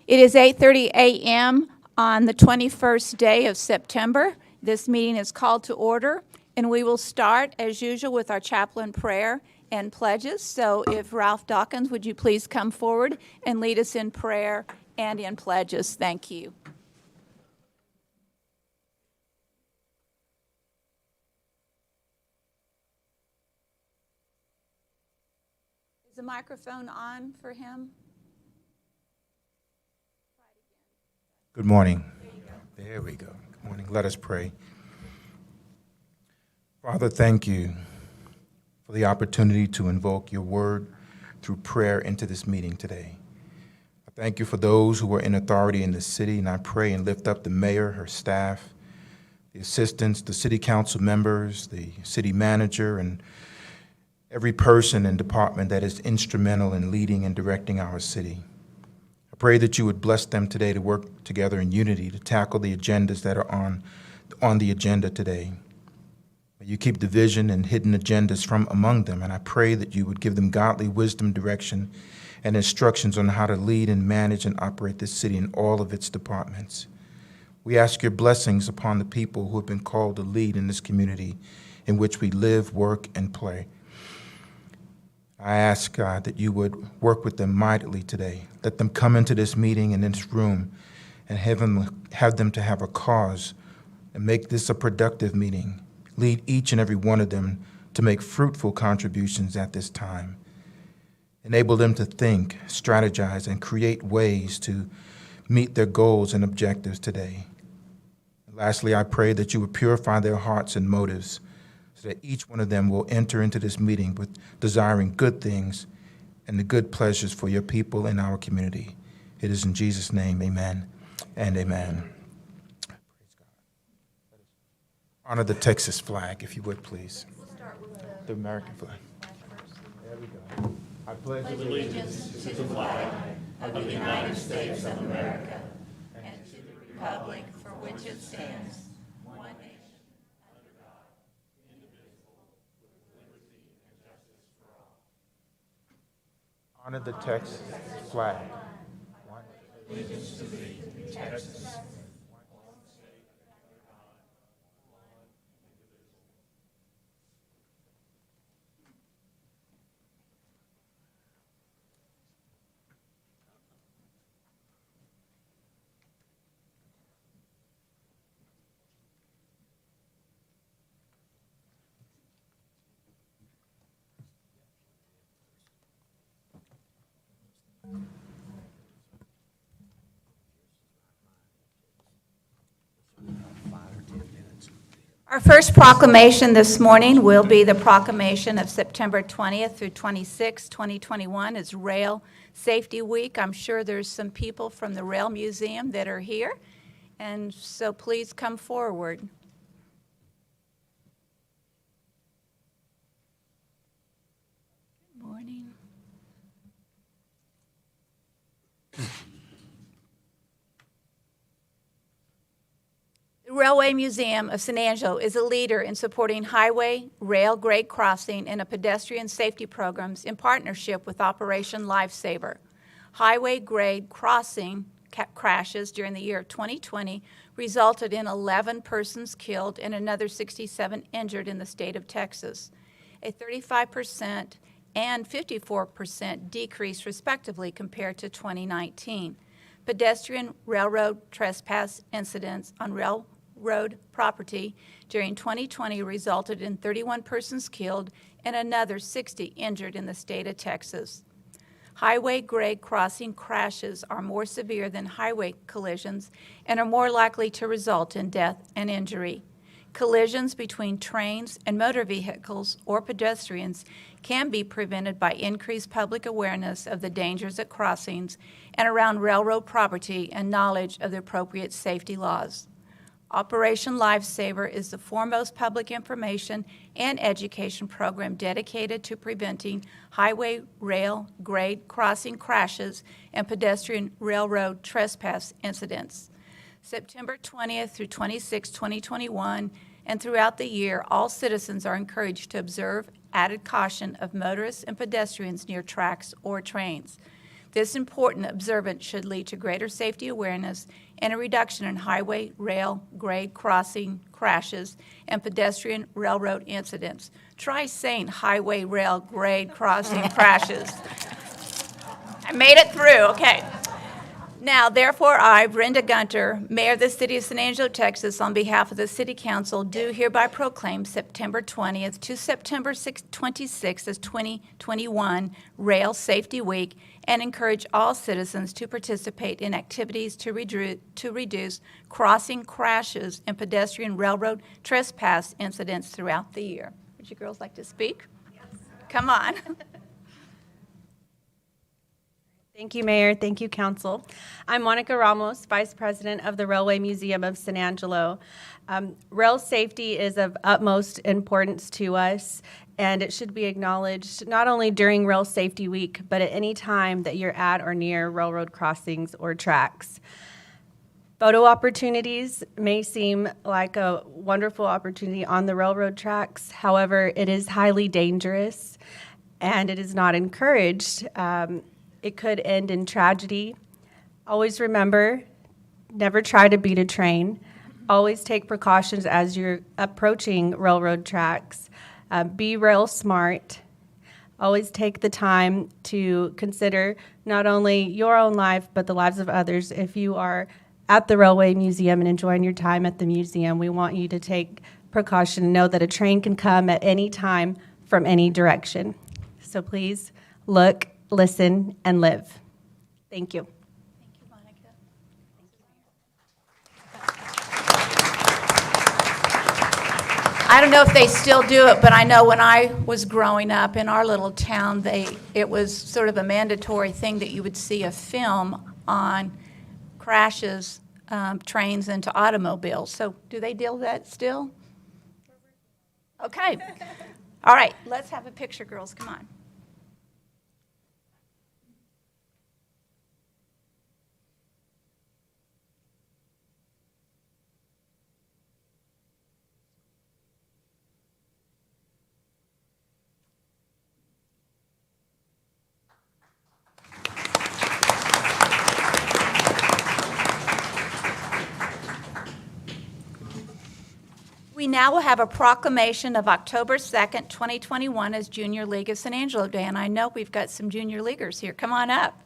It is 8:30 a.m. on the 21st day of September. This meeting is called to order, and we will start, as usual, with our chaplain prayer and pledges. So if Ralph Dawkins, would you please come forward and lead us in prayer and in pledges? Thank you. Is the microphone on for him? Good morning. There we go. Good morning. Let us pray. Father, thank you for the opportunity to invoke your word through prayer into this meeting today. I thank you for those who are in authority in the city, and I pray and lift up the mayor, her staff, the assistants, the city council members, the city manager, and every person and department that is instrumental in leading and directing our city. I pray that you would bless them today to work together in unity to tackle the agendas that are on the agenda today. May you keep division and hidden agendas from among them, and I pray that you would give them godly wisdom, direction, and instructions on how to lead and manage and operate this city in all of its departments. We ask your blessings upon the people who have been called to lead in this community in which we live, work, and play. I ask, God, that you would work with them mightily today. Let them come into this meeting in this room and have them to have a cause and make this a productive meeting. Lead each and every one of them to make fruitful contributions at this time. Enable them to think, strategize, and create ways to meet their goals and objectives today. And lastly, I pray that you would purify their hearts and motives so that each one of them will enter into this meeting with desiring good things and the good pleasures for your people in our community. It is in Jesus' name, amen and amen. Praise God. Honor the Texas flag, if you would, please. We'll start with The American flag. There we go. I pledge allegiance to the flag of the United States of America and to the republic for which it stands, one nation, under God, indivisible, with liberty and justice for all. honor the Texas flag. Allegiance to thee, Texas. Our first proclamation this morning will be the proclamation of September 20th through 26th, 2021 is Rail Safety Week. I'm sure there's some people from the Rail Museum that are here, and so please come forward. Good morning. The Railway Museum of San Angelo is a leader in supporting highway, rail, grade crossing, and pedestrian safety programs in partnership with Operation Lifesaver. Highway grade crossing crashes during the year 2020 resulted in 11 persons killed and another 67 injured in the state of Texas, a 35% and 54% decrease respectively compared to 2019. Pedestrian railroad trespass incidents on railroad property during 2020 resulted in 31 persons killed and another 60 injured in the state of Texas. Highway grade crossing crashes are more severe than highway collisions and are more likely to result in death and injury. Collisions between trains and motor vehicles or pedestrians can be prevented by increased public awareness of the dangers at crossings and around railroad property and knowledge of the appropriate safety laws. Operation Lifesaver is the foremost public information and education program dedicated to preventing highway, rail, grade crossing crashes and pedestrian railroad trespass incidents. September 20th through 26, 2021, and throughout the year, all citizens are encouraged to observe added caution of motorists and pedestrians near tracks or trains. This important observance should lead to greater safety awareness and a reduction in highway, rail, grade crossing crashes and pedestrian railroad incidents. Try saying highway, rail, grade crossing crashes. I made it through, okay. Now, therefore, I, Brenda Gunter, Mayor of the City of San Angelo, Texas, on behalf of the City Council, do hereby proclaim September 20th to September 26th as 2021 Rail Safety Week and encourage all citizens to participate in activities to reduce crossing crashes and pedestrian railroad trespass incidents throughout the year. Would you girls like to speak? Yes. Come on. Thank you, Mayor. Thank you, Council. I'm Monica Ramos, Vice President of the Railway Museum of San Angelo. Rail safety is of utmost importance to us, and it should be acknowledged not only during Rail Safety Week, but at any time that you're at or near railroad crossings or tracks. Photo opportunities may seem like a wonderful opportunity on the railroad tracks. However, it is highly dangerous, and it is not encouraged. It could end in tragedy. Always remember, never try to beat a train. Always take precautions as you're approaching railroad tracks. Be rail smart. Always take the time to consider not only your own life, but the lives of others. If you are at the Railway Museum and enjoying your time at the museum, we want you to take precaution and know that a train can come at any time from any direction. So please look, listen, and live. Thank you. Thank you, Monica. I don't know if they still do it, but I know when I was growing up in our little town, it was sort of a mandatory thing that you would see a film on crashes, trains into automobiles. So do they deal with that still? Okay. All right, let's have a picture, girls. Come on. We now will have a proclamation of October 2nd, 2021 as Junior League of San Angelo Day, and I know we've got some junior leaguers here. Come on up.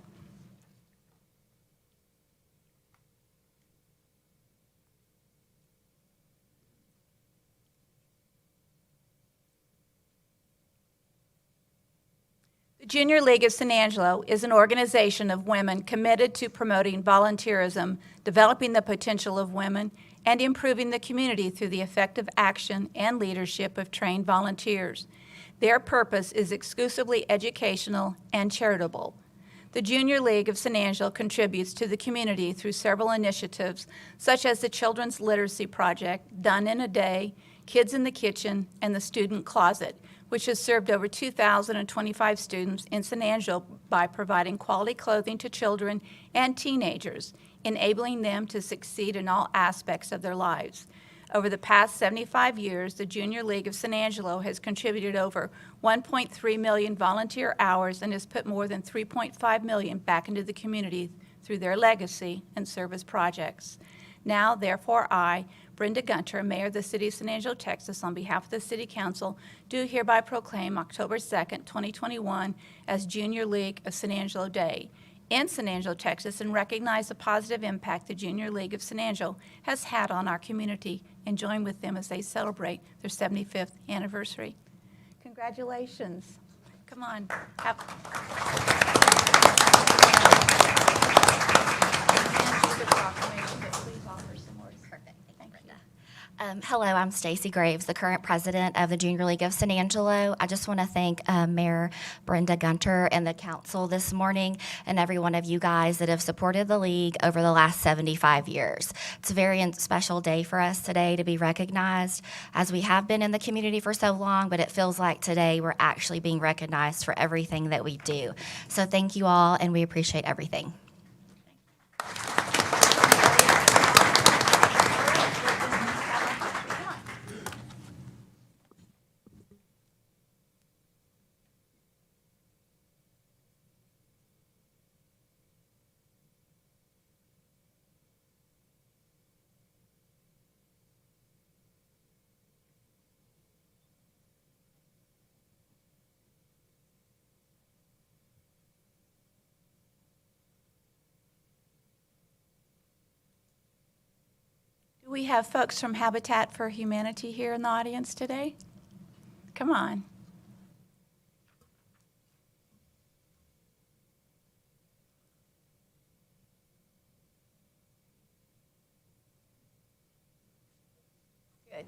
The Junior League of San Angelo is an organization of women committed to promoting volunteerism, developing the potential of women, and improving the community through the effective action and leadership of trained volunteers. Their purpose is exclusively educational and charitable. The Junior League of San Angelo contributes to the community through several initiatives, such as the Children's Literacy Project, Done in a Day, Kids in the Kitchen, and the Student Closet, which has served over 2,025 students in San Angelo by providing quality clothing to children and teenagers, enabling them to succeed in all aspects of their lives. Over the past 75 years, the Junior League of San Angelo has contributed over 1.3 million volunteer hours and has put more than 3.5 million back into the community through their legacy and service projects. Now, therefore, I, Brenda Gunter, Mayor of the City of San Angelo, Texas, on behalf of the City Council, do hereby proclaim October 2nd, 2021 as Junior League of San Angelo Day in San Angelo, Texas, and recognize the positive impact the Junior League of San Angelo has had on our community, and join with them as they celebrate their 75th anniversary. Congratulations. Come on. Hello, I'm Stacy Graves, the current president of the Junior League of San Angelo. I just want to thank Mayor Brenda Gunter and the council this morning and every one of you guys that have supported the league over the last 75 years. It's a very special day for us today to be recognized, as we have been in the community for so long, but it feels like today we're actually being recognized for everything that we do. So thank you all, and we appreciate everything. we have folks from Habitat for Humanity here in the audience today? Come on. Good.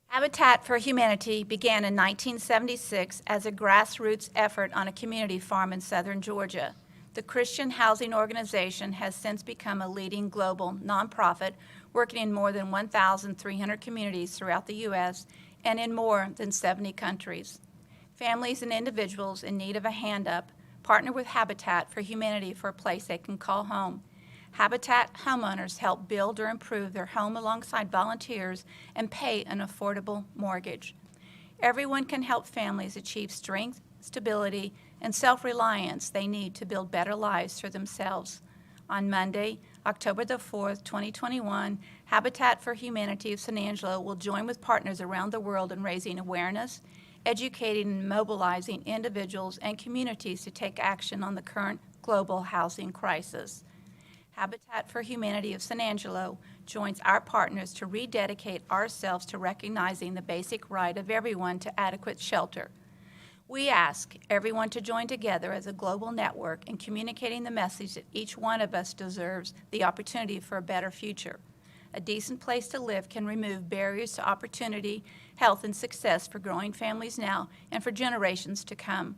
Habitat for Humanity began in 1976 as a grassroots effort on a community farm in southern Georgia. The Christian housing organization has since become a leading global nonprofit working in more than 1,300 communities throughout the U.S. and in more than 70 countries. Families and individuals in need of a hand-up partner with Habitat for Humanity for a place they can call home. Habitat homeowners help build or improve their home alongside volunteers and pay an affordable mortgage. Everyone can help families achieve strength, stability, and self-reliance they need to build better lives for themselves. On Monday, October the 4th, 2021, Habitat for Humanity of San Angelo will join with partners around the world in raising awareness, educating and mobilizing individuals and communities to take action on the current global housing crisis. Habitat for Humanity of San Angelo joins our partners to rededicate ourselves to recognizing the basic right of everyone to adequate shelter. We ask everyone to join together as a global network in communicating the message that each one of us deserves the opportunity for a better future. A decent place to live can remove barriers to opportunity, health, and success for growing families now and for generations to come.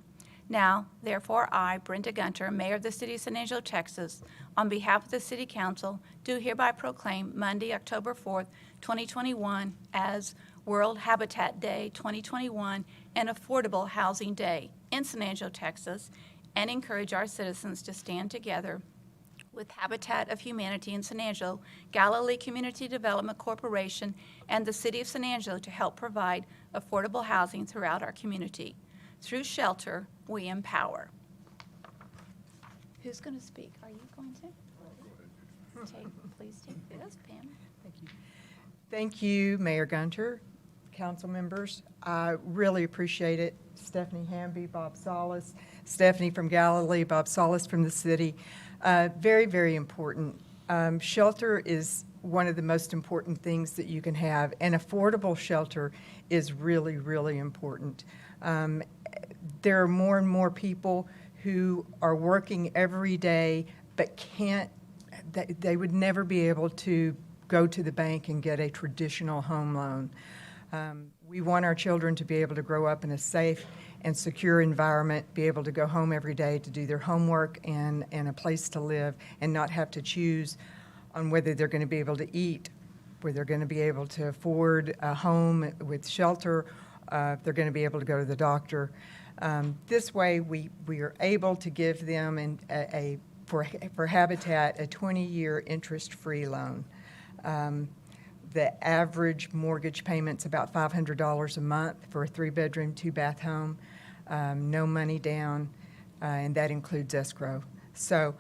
Now, therefore, I, Brenda Gunter, Mayor of the City of San Angelo, Texas, on behalf of the City Council, do hereby proclaim Monday, October 4th, 2021 as World Habitat Day 2021 and Affordable Housing Day in San Angelo, Texas, and encourage our citizens to stand together with Habitat of Humanity in San Angelo, Galilee Community Development Corporation, and the City of San Angelo to help provide affordable housing throughout our community. Through shelter, we empower. Who's going to speak? Are you going to? Please take this, Pam. Thank you. Thank you, Mayor Gunter, council members. I really appreciate it. Stephanie Hamby, Bob Solis, Stephanie from Galilee, Bob Solis from the city. Very, very important. Shelter is one of the most important things that you can have, and affordable shelter is really, really important. There are more and more people who are working every day but can't, they would never be able to go to the bank and get a traditional home loan. We want our children to be able to grow up in a safe and secure environment, be able to go home every day to do their homework and a place to live, and not have to choose on whether they're going to be able to eat, whether they're going to be able to afford a home with shelter, if they're going to be able to go to the doctor. This way, we are able to give them for Habitat a 20-year interest-free loan. The average mortgage payment's about $500 a month for a 3-bedroom, 2-bath home, no money down, and that includes escrow. So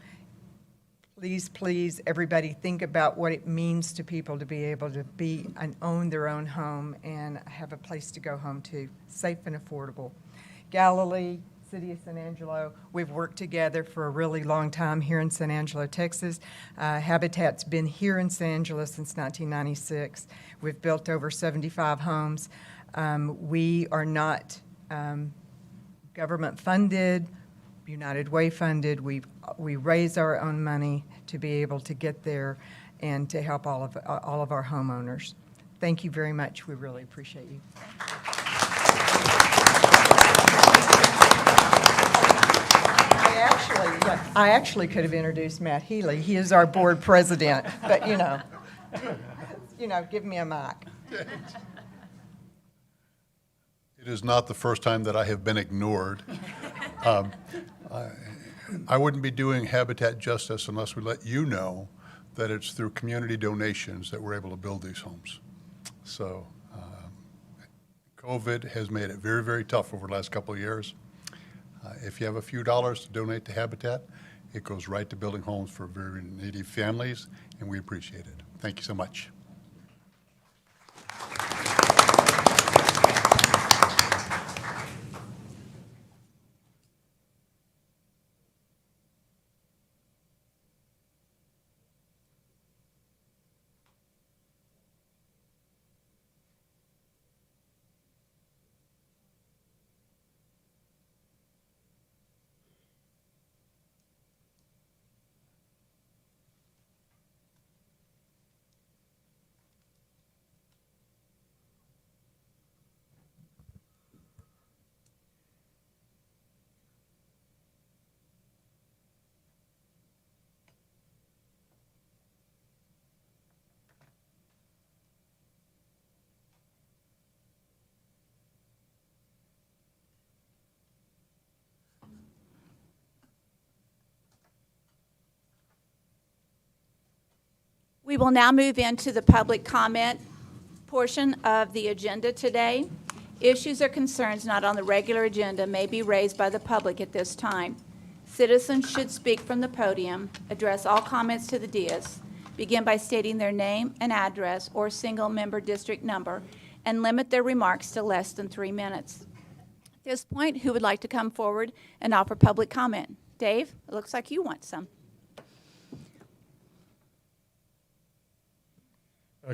please, please, everybody think about what it means to people to be able to be and own their own home and have a place to go home to, safe and affordable. Galilee, City of San Angelo, we've worked together for a really long time here in San Angelo, Texas. Habitat's been here in San Angelo since 1996. We've built over 75 homes. We are not government funded, United Way funded. We raise our own money to be able to get there and to help all of our homeowners. Thank you very much. We really appreciate you. I actually could have introduced Matt Healy. He is our board president, but give me a mic. It is not the first time that I have been ignored. I wouldn't be doing Habitat justice unless we let you know that it's through community donations that we're able to build these homes. So COVID has made it very, very tough over the last couple of years. If you have a few dollars to donate to Habitat, it goes right to building homes for very needy families, and we appreciate it. Thank you so much. We will now move into the public comment portion of the agenda today. Issues or concerns not on the regular agenda may be raised by the public at this time. Citizens should speak from the podium, address all comments to the dais, begin by stating their name and address or single-member district number, and limit their remarks to less than 3 minutes. At this point, who would like to come forward and offer public comment? Dave, it looks like you want some.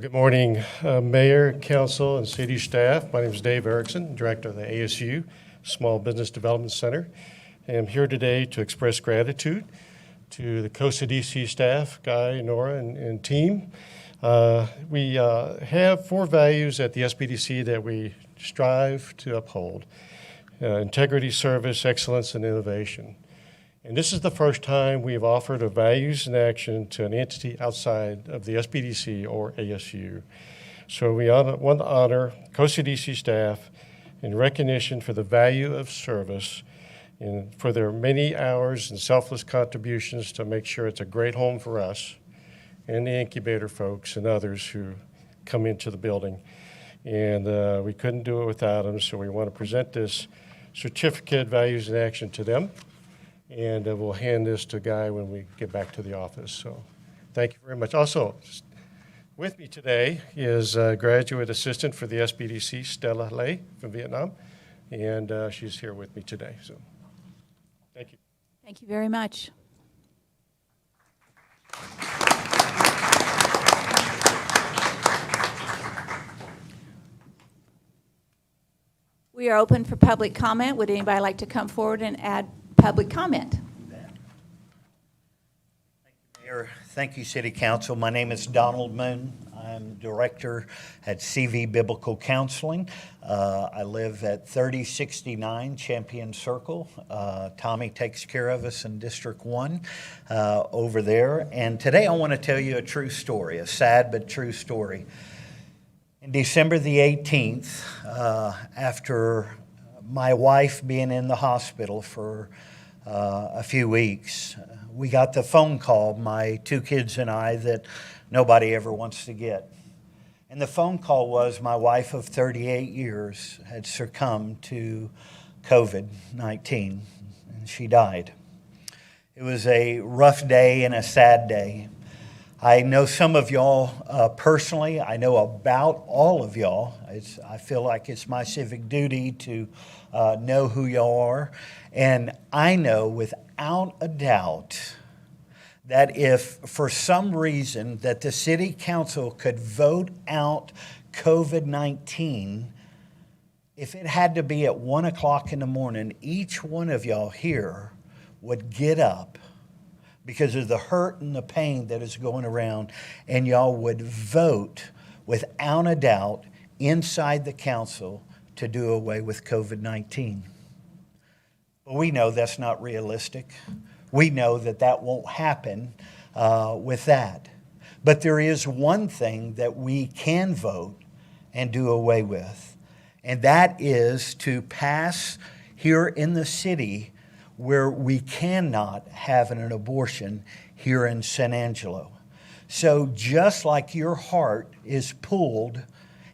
Good morning, Mayor, Council, and City staff. My name is Dave Erickson, Director of the ASU Small Business Development Center. I am here today to express gratitude to the Costa DC staff, Guy, Nora, and team. We have 4 values at the SBDC that we strive to uphold: integrity, service, excellence, and innovation. And this is the first time we've offered a values in action to an entity outside of the SBDC or ASU. So we want to honor Costa DC staff in recognition for the value of service and for their many hours and selfless contributions to make sure it's a great home for us and the incubator folks and others who come into the building. And we couldn't do it without them, so we want to present this certificate, values in action, to them. And we'll hand this to Guy when we get back to the office. So thank you very much. Also, with me today is a graduate assistant for the SBDC, Stella Lay from Vietnam. And she's here with me today. So thank you. Thank you very much. We are open for public comment. Would anybody like to come forward and add public comment? Mayor, thank you, City Council. My name is Donald Moon. I'm Director at CV Biblical Counseling. I live at 3069 Champion Circle. Tommy takes care of us in District 1 over there. And today I want to tell you a true story, a sad but true story. In December the 18th, after my wife being in the hospital for a few weeks, we got the phone call, my 2 kids and I, that nobody ever wants to get. And the phone call was my wife of 38 years had succumbed to COVID-19, and she died. It was a rough day and a sad day. I know some of y'all personally. I know about all of y'all. I feel like it's my civic duty to know who y'all are. And I know without a doubt that if for some reason that the City Council could vote out COVID-19, if it had to be at 1 o'clock in the morning, each one of y'all here would get up because of the hurt and the pain that is going around, and y'all would vote without a doubt inside the council to do away with COVID-19. But we know that's not realistic. We know that that won't happen with that. But there is one thing that we can vote and do away with, and that is to pass here in the city where we cannot have an abortion here in San Angelo. So just like your heart is pulled,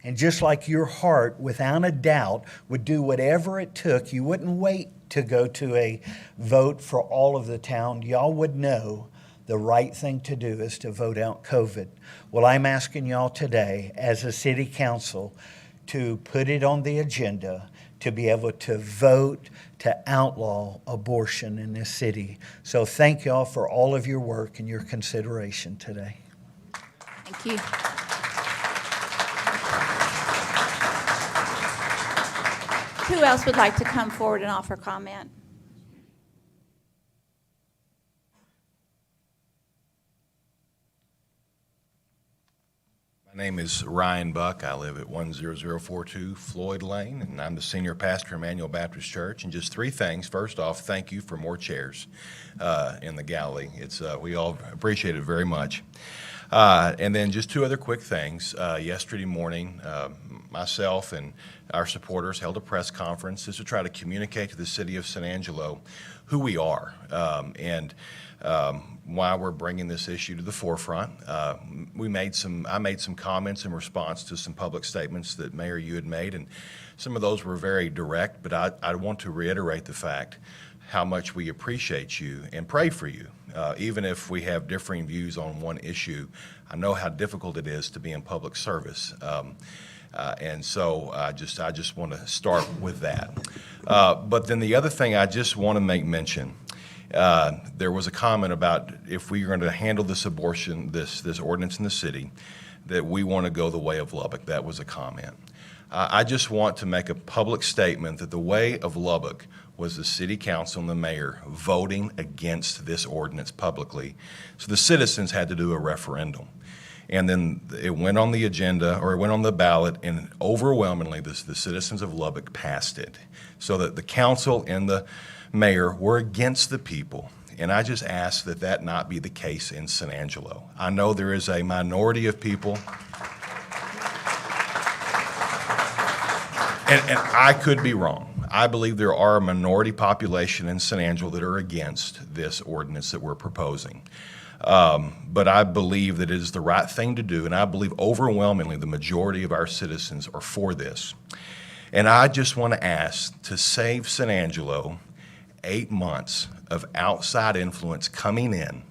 and just like your heart, without a doubt, would do whatever it took, you wouldn't wait to go to a vote for all of the town. Y'all would know the right thing to do is to vote out COVID. Well, I'm asking y'all today, as a city council, to put it on the agenda to be able to vote to outlaw abortion in this city. So thank y'all for all of your work and your consideration today. Thank you. Who else would like to come forward and offer comment? My name is Ryan Buck. I live at 10042 Floyd Lane, and I'm the senior pastor of Emmanuel Baptist Church. And just 3 things. First off, thank you for more chairs in the gallery. We all appreciate it very much. And then just two other quick things. Yesterday morning, myself and our supporters held a press conference just to try to communicate to the city of San Angelo who we are and why we're bringing this issue to the forefront. I made some comments in response to some public statements that, Mayor, you had made, and some of those were very direct, but I want to reiterate the fact how much we appreciate you and pray for you. Even if we have differing views on one issue, I know how difficult it is to be in public service. And so I just want to start with that. But then the other thing I just want to make mention, there was a comment about if we are going to handle this abortion, this ordinance in the city, that we want to go the way of Lubbock. That was a comment. I just want to make a public statement that the way of Lubbock was the city council and the mayor voting against this ordinance publicly. So the citizens had to do a referendum. And then it went on the agenda, or it went on the ballot, and overwhelmingly the citizens of Lubbock passed it. So that the council and the mayor were against the people. And I just ask that that not be the case in San Angelo. I know there is a minority of people, and I could be wrong. I believe there are a minority population in San Angelo that are against this ordinance that we're proposing. But I believe that it is the right thing to do, and I believe overwhelmingly the majority of our citizens are for this. And I just want to ask to save San Angelo 8 months of outside influence coming in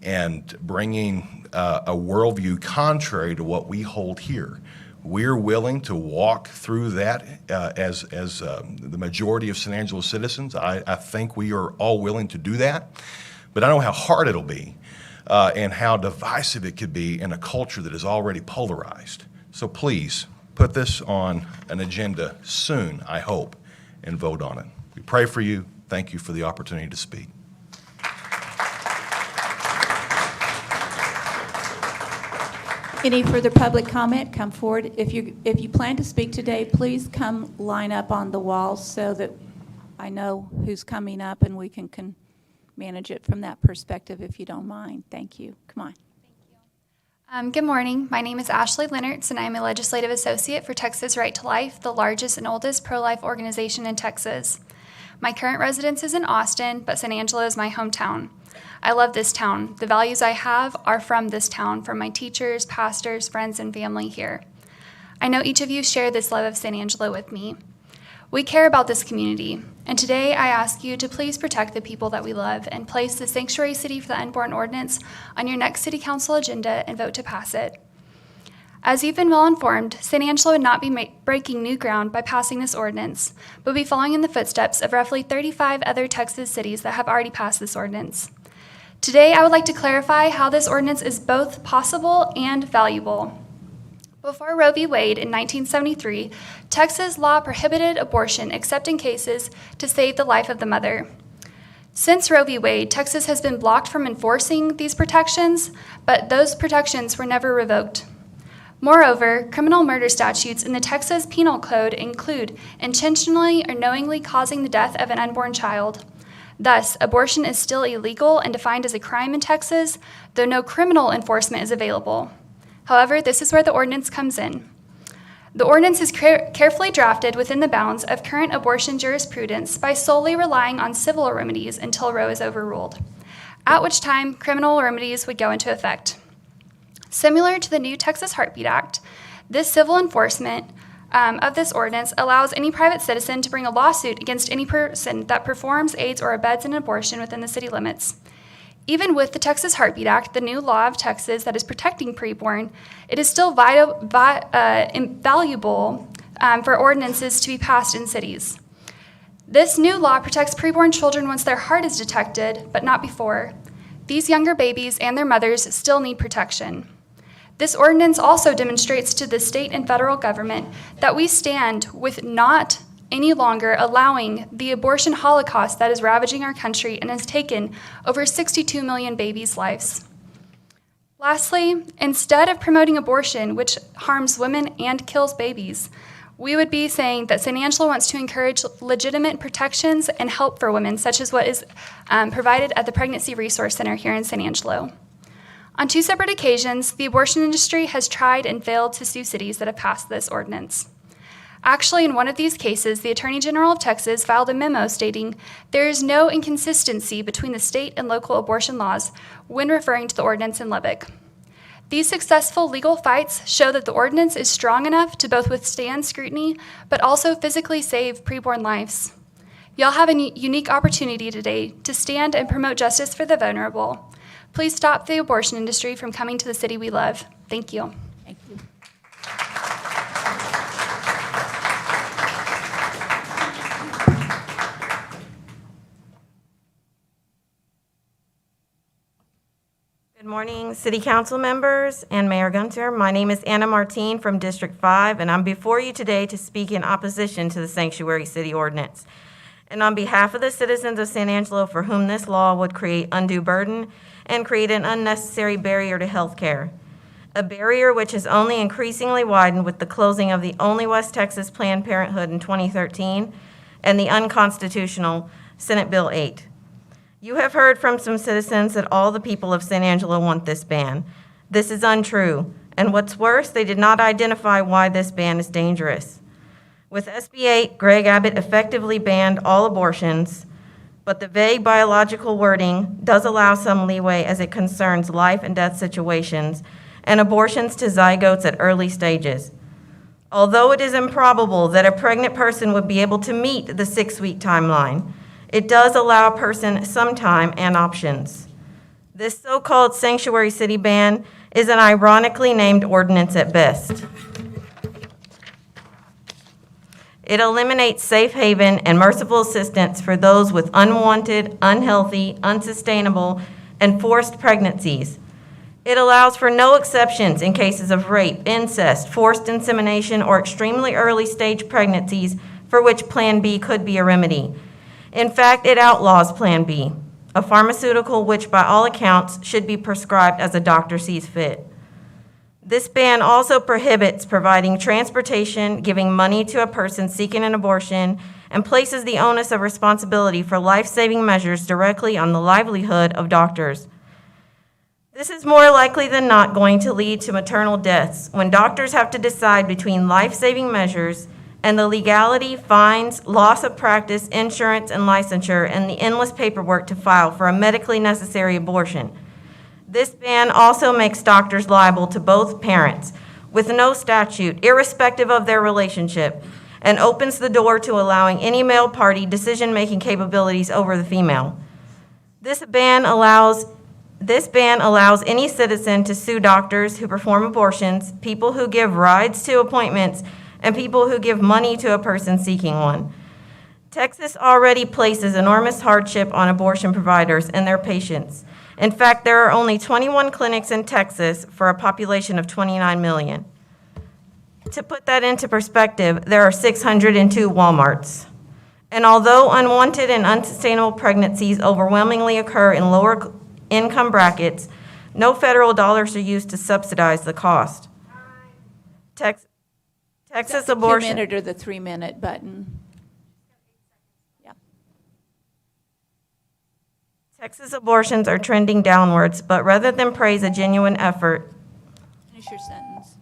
and bringing a worldview contrary to what we hold here. We're willing to walk through that as the majority of San Angelo citizens. I think we are all willing to do that, but I know how hard it'll be and how divisive it could be in a culture that is already polarized. So please, put this on an agenda soon, I hope, and vote on it. We pray for you. Thank you for the opportunity to speak. Any further public comment? Come forward. If you plan to speak today, please come line up on the wall so that I know who's coming up and we can manage it from that perspective, if you don't mind. Thank you. Come on. Good morning. My name is Ashley Lennertz, and I'm a legislative associate for Texas Right to Life, the largest and oldest pro-life organization in Texas. My current residence is in Austin, but San Angelo is my hometown. I love this town. The values I have are from this town, from my teachers, pastors, friends, and family here. I know each of you share this love of San Angelo with me. We care about this community, and today I ask you to please protect the people that we love and place the Sanctuary City for the Unborn Ordinance on your next City Council agenda and vote to pass it. As you've been well informed, San Angelo would not be breaking new ground by passing this ordinance, but be following in the footsteps of roughly 35 other Texas cities that have already passed this ordinance. Today, I would like to clarify how this ordinance is both possible and valuable. Before Roe v. Wade in 1973, Texas law prohibited abortion except in cases to save the life of the mother. Since Roe v. Wade, Texas has been blocked from enforcing these protections, but those protections were never revoked. Moreover, criminal murder statutes in the Texas Penal Code include intentionally or knowingly causing the death of an unborn child. Thus, abortion is still illegal and defined as a crime in Texas, though no criminal enforcement is available. However, this is where the ordinance comes in. The ordinance is carefully drafted within the bounds of current abortion jurisprudence by solely relying on civil remedies until Roe is overruled, at which time criminal remedies would go into effect. Similar to the new Texas Heartbeat Act, this civil enforcement of this ordinance allows any private citizen to bring a lawsuit against any person that performs, aids, or abets an abortion within the city limits. Even with the Texas Heartbeat Act, the new law of Texas that is protecting preborn, it is still invaluable for ordinances to be passed in cities. This new law protects preborn children once their heart is detected, but not before. These younger babies and their mothers still need protection. This ordinance also demonstrates to the state and federal government that we stand with not any longer allowing the abortion holocaust that is ravaging our country and has taken over 62 million babies' lives. Lastly, instead of promoting abortion, which harms women and kills babies, we would be saying that San Angelo wants to encourage legitimate protections and help for women, such as what is provided at the Pregnancy Resource Center here in San Angelo. On 2 separate occasions, the abortion industry has tried and failed to sue cities that have passed this ordinance. Actually, in one of these cases, the Attorney General of Texas filed a memo stating there is no inconsistency between the state and local abortion laws when referring to the ordinance in Lubbock. These successful legal fights show that the ordinance is strong enough to both withstand scrutiny, but also physically save preborn lives. Y'all have a unique opportunity today to stand and promote justice for the vulnerable. Please stop the abortion industry from coming to the city we love. Thank you. Thank you. Good morning, City Council members and Mayor Gunter. My name is Anna Martine from District 5, and I'm before you today to speak in opposition to the Sanctuary City Ordinance. And on behalf of the citizens of San Angelo for whom this law would create undue burden and create an unnecessary barrier to health care, a barrier which has only increasingly widened with the closing of the only West Texas Planned Parenthood in 2013 and the unconstitutional Senate Bill 8. You have heard from some citizens that all the people of San Angelo want this ban. This is untrue, and what's worse, they did not identify why this ban is dangerous. With SB 8, Greg Abbott effectively banned all abortions, but the vague biological wording does allow some leeway as it concerns life and death situations and abortions to zygotes at early stages. Although it is improbable that a pregnant person would be able to meet the 6-week timeline, it does allow a person some time and options. This so-called Sanctuary City ban is an ironically named ordinance at best. It eliminates safe haven and merciful assistance for those with unwanted, unhealthy, unsustainable, and forced pregnancies. It allows for no exceptions in cases of rape, incest, forced insemination, or extremely early stage pregnancies for which Plan B could be a remedy. In fact, it outlaws Plan B, a pharmaceutical which by all accounts should be prescribed as a doctor sees fit. This ban also prohibits providing transportation, giving money to a person seeking an abortion, and places the onus of responsibility for life-saving measures directly on the livelihood of doctors. This is more likely than not going to lead to maternal deaths when doctors have to decide between life-saving measures and the legality, fines, loss of practice, insurance, and licensure, and the endless paperwork to file for a medically necessary abortion. This ban also makes doctors liable to both parents with no statute, irrespective of their relationship, and opens the door to allowing any male party decision-making capabilities over the female. This ban allows any citizen to sue doctors who perform abortions, people who give rides to appointments, and people who give money to a person seeking one. Texas already places enormous hardship on abortion providers and their patients. In fact, there are only 21 clinics in Texas for a population of 29 million. To put that into perspective, there are 602 Walmarts. And although unwanted and unsustainable pregnancies overwhelmingly occur in lower income brackets, no federal dollars are used to subsidize the cost. Texas abortion. The 2-minute or the 3-minute button. Yeah. Texas abortions are trending downwards, but rather than praise a genuine effort Finish your sentence.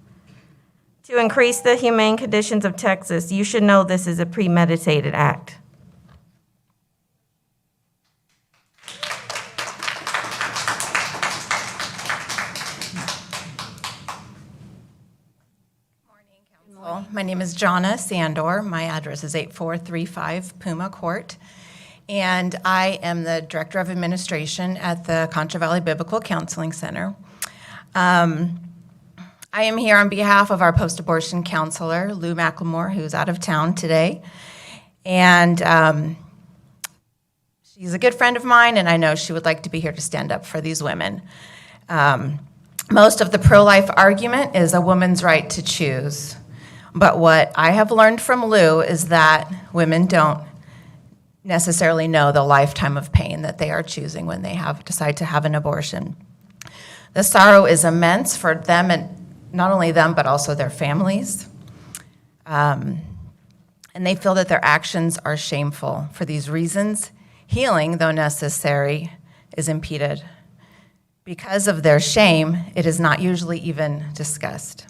to increase the humane conditions of Texas, you should know this is a premeditated act. My name is Jonna Sandor. My address is 8435 Puma Court, and I am the Director of Administration at the Contra Valley Biblical Counseling Center. I am here on behalf of our post-abortion counselor, Lou McLemore, who's out of town today. And she's a good friend of mine, and I know she would like to be here to stand up for these women. Most of the pro-life argument is a woman's right to choose. But what I have learned from Lou is that women don't necessarily know the lifetime of pain that they are choosing when they decide to have an abortion. The sorrow is immense for them, and not only them, but also their families. And they feel that their actions are shameful. For these reasons, healing, though necessary, is impeded. Because of their shame, it is not usually even discussed.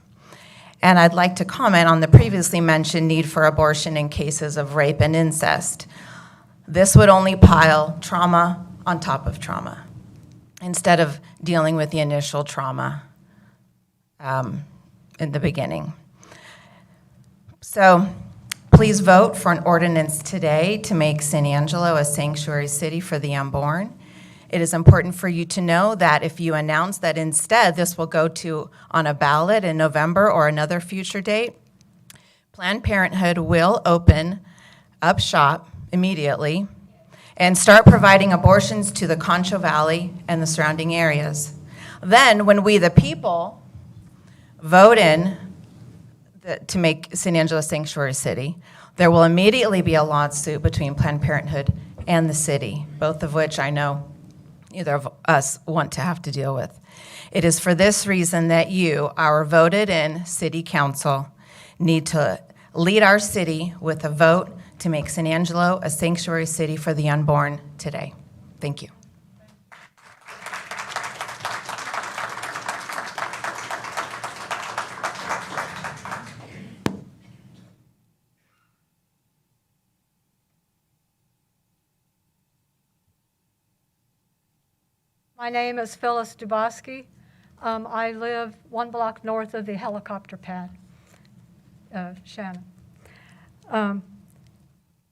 And I'd like to comment on the previously mentioned need for abortion in cases of rape and incest. This would only pile trauma on top of trauma instead of dealing with the initial trauma in the beginning. So please vote for an ordinance today to make San Angelo a sanctuary city for the unborn. It is important for you to know that if you announce that instead this will go to on a ballot in November or another future date, Planned Parenthood will open up shop immediately and start providing abortions to the Concho Valley and the surrounding areas. Then, when we, the people, vote in to make San Angelo a sanctuary city, there will immediately be a lawsuit between Planned Parenthood and the city, both of which I know neither of us want to have to deal with. It is for this reason that you, our voted-in city council, need to lead our city with a vote to make San Angelo a sanctuary city for the unborn today. Thank you. My name is Phyllis Dubosky. I live 1 block north of the helicopter pad, Shannon.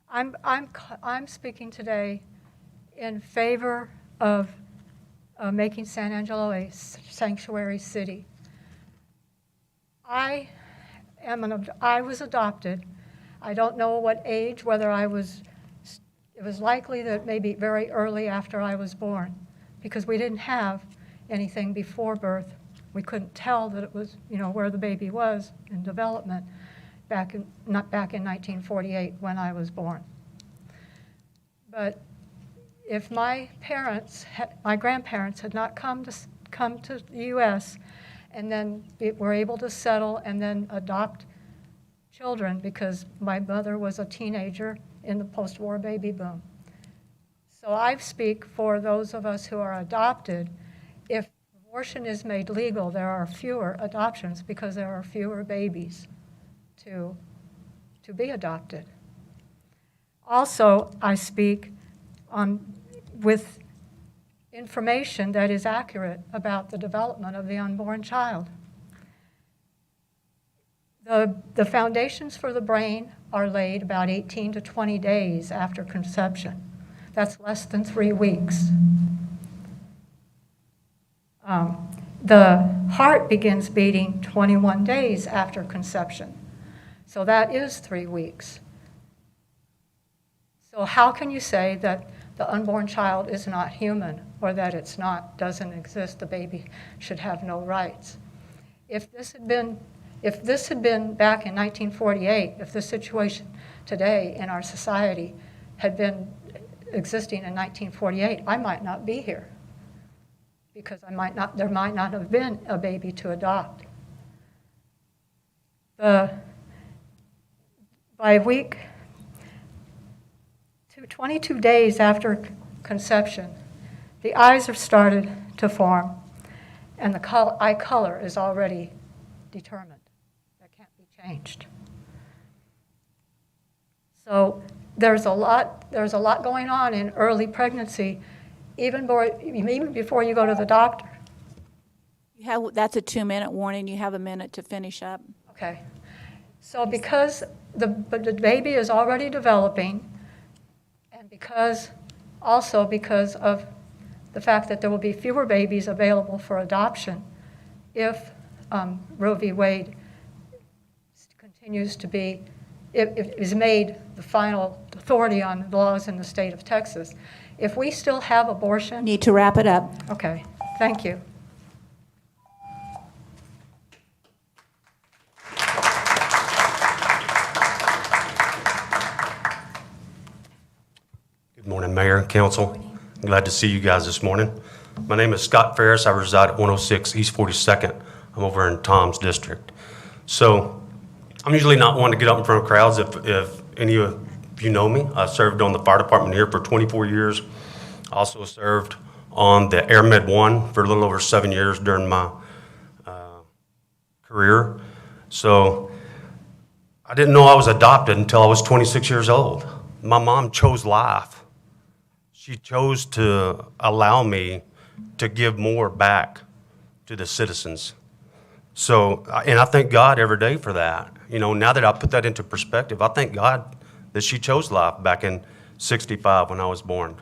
I'm speaking today in favor of making San Angelo a sanctuary city. I was adopted. I don't know what age, whether it was likely that maybe very early after I was born, because we didn't have anything before birth. We couldn't tell that it was, where the baby was in development not back in 1948 when I was born. But if my grandparents had not come to the U.S. and then were able to settle and then adopt children, because my mother was a teenager in the post-war baby boom. So I speak for those of us who are adopted. If abortion is made legal, there are fewer adoptions because there are fewer babies to be adopted. Also, I speak with information that is accurate about the development of the unborn child. The foundations for the brain are laid about 18 to 20 days after conception. That's less than 3 weeks. The heart begins beating 21 days after conception. So that is 3 weeks. So how can you say that the unborn child is not human, or that doesn't exist, the baby should have no rights? If this had been back in 1948, if the situation today in our society had been existing in 1948, I might not be here, because there might not have been a baby to adopt. By week 22 days after conception, the eyes have started to form, and the eye color is already determined. That can't be changed. So there's a lot going on in early pregnancy, even before you go to the doctor. That's a 2-minute warning. You have a minute to finish up. Okay. So because the baby is already developing, and because of the fact that there will be fewer babies available for adoption if Roe v. Wade continues to be, it is made the final authority on laws in the state of Texas. If we still have abortion... Need to wrap it up. Okay, thank you. Good morning, Mayor and Council. Glad to see you guys this morning. My name is Scott Ferris. I reside at 106 East 42nd. I'm over in Tom's district. So I'm usually not one to get up in front of crowds. If any of you know me, I served on the fire department here for 24 years. I also served on the AirMed 1 for a little over 7 years during my career. So I didn't know I was adopted until I was 26 years old. My mom chose life. She chose to allow me to give more back to the citizens. So, and I thank God every day for that. You know, now that I put that into perspective, I thank God that she chose life back in 65 when I was born.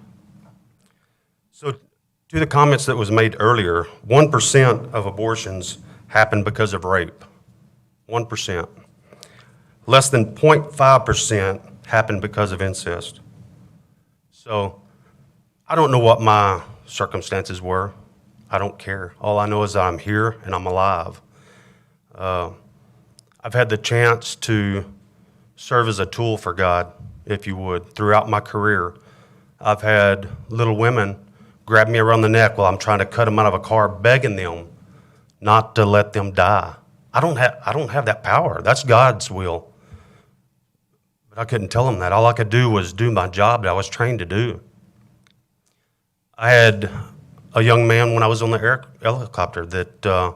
So, to the comments that was made earlier, 1% of abortions happen because of rape. 1%. Less than 0.5% happen because of incest. So, I don't know what my circumstances were. I don't care. All I know is that I'm here and I'm alive. I've had the chance to serve as a tool for God, if you would, throughout my career. I've had little women grab me around the neck while I'm trying to cut them out of a car, begging them not to let them die. I don't have that power. That's God's will. But I couldn't tell them that. All I could do was do my job that I was trained to do. I had a young man when I was on the helicopter that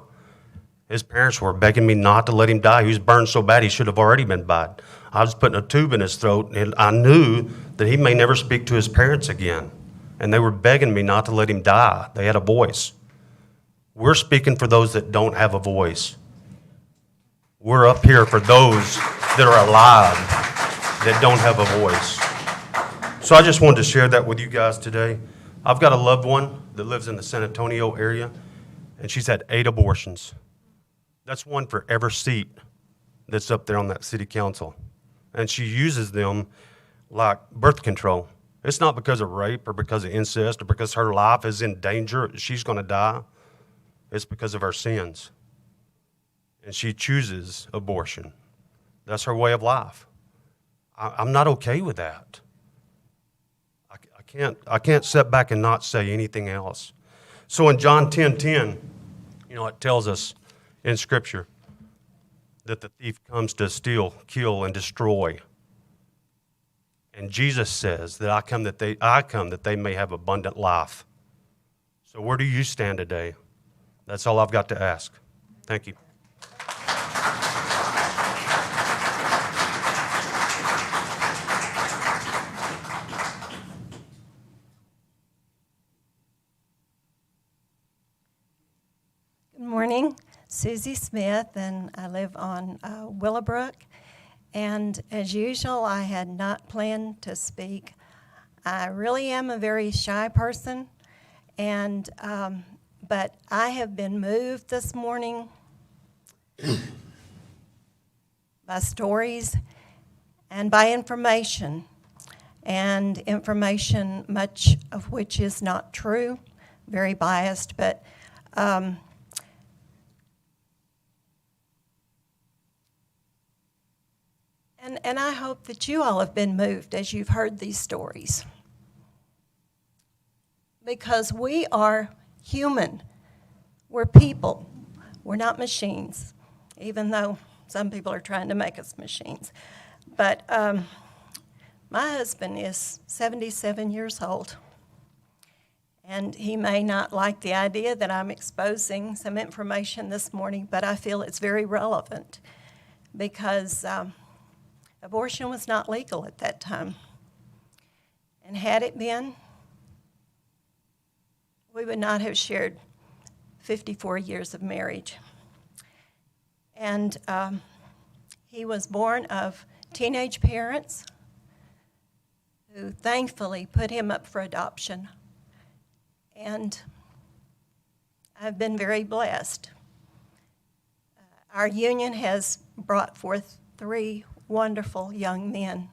his parents were begging me not to let him die. He was burned so bad he should have already been died. I was putting a tube in his throat, and I knew that he may never speak to his parents again. And they were begging me not to let him die. They had a voice. We're speaking for those that don't have a voice. We're up here for those that are alive that don't have a voice. So I just wanted to share that with you guys today. I've got a loved one that lives in the San Antonio area, and she's had 8 abortions. That's one for every seat that's up there on that city council. And she uses them like birth control. It's not because of rape or because of incest or because her life is in danger, she's going to die. It's because of her sins. And she chooses abortion. That's her way of life. I'm not okay with that. I can't sit back and not say anything else. So in John 10:10, you know, it tells us in Scripture that the thief comes to steal, kill, and destroy. And Jesus says that I come that they may have abundant life. So where do you stand today? That's all I've got to ask. Thank you. Good morning, Susie Smith, and I live on Willowbrook. And as usual, I had not planned to speak. I really am a very shy person, and but I have been moved this morning by stories and by information, and information much of which is not true, very biased, but And I hope that you all have been moved as you've heard these stories. Because we are human. We're people. We're not machines, even though some people are trying to make us machines. But my husband is 77 years old. And he may not like the idea that I'm exposing some information this morning, but I feel it's very relevant because abortion was not legal at that time. And had it been, we would not have shared 54 years of marriage. And he was born of teenage parents who thankfully put him up for adoption. And I've been very blessed. Our union has brought forth 3 wonderful young men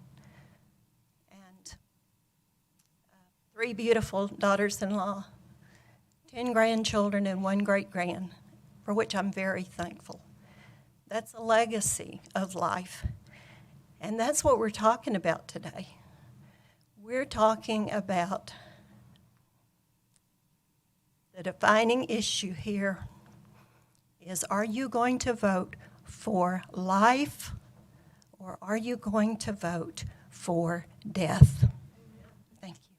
and 3 beautiful daughters-in-law, 10 grandchildren, and 1 great-grand, for which I'm very thankful. That's a legacy of life, and that's what we're talking about today. We're talking about the defining issue here is, are you going to vote for life, or are you going to vote for death? Thank you.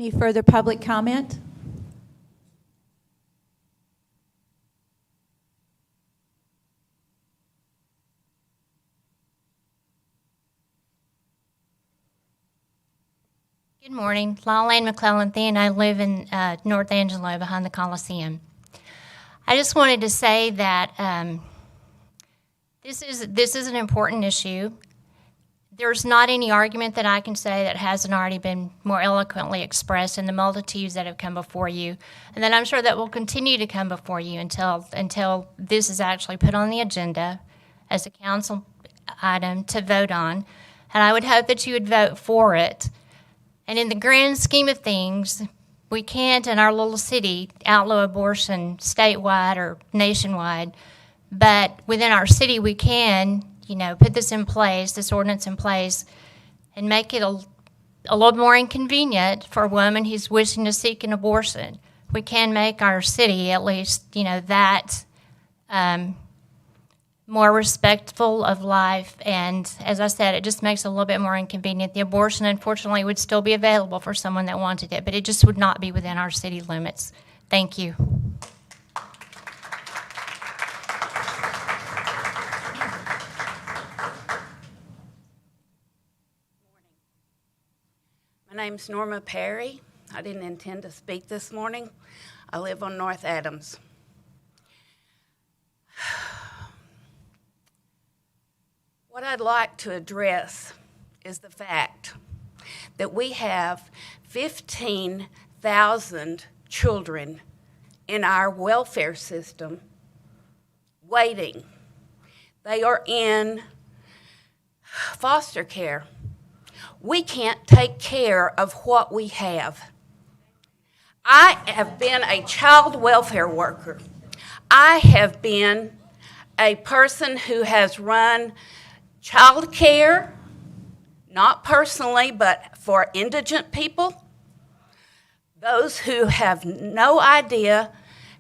Any further public comment? Good morning. Lyle-Ann McClellan, and I live in North Angelo behind the Coliseum. I just wanted to say that this is an important issue. There's not any argument that I can say that hasn't already been more eloquently expressed in the multitudes that have come before you, and then I'm sure that will continue to come before you until this is actually put on the agenda as a council item to vote on. And I would hope that you would vote for it. And in the grand scheme of things, we can't in our little city outlaw abortion statewide or nationwide, but within our city we can, put this in place, this ordinance in place, and make it a little more inconvenient for a woman who's wishing to seek an abortion. We can make our city at least, that more respectful of life, and as I said, it just makes it a little bit more inconvenient. The abortion, unfortunately, would still be available for someone that wanted it, but it just would not be within our city limits. Thank you. My name's Norma Perry. I didn't intend to speak this morning. I live on North Adams. What I'd like to address is the fact that we have 15,000 children in our welfare system waiting. They are in foster care. We can't take care of what we have. I have been a child welfare worker. I have been a person who has run child care, not personally, but for indigent people, those who have no idea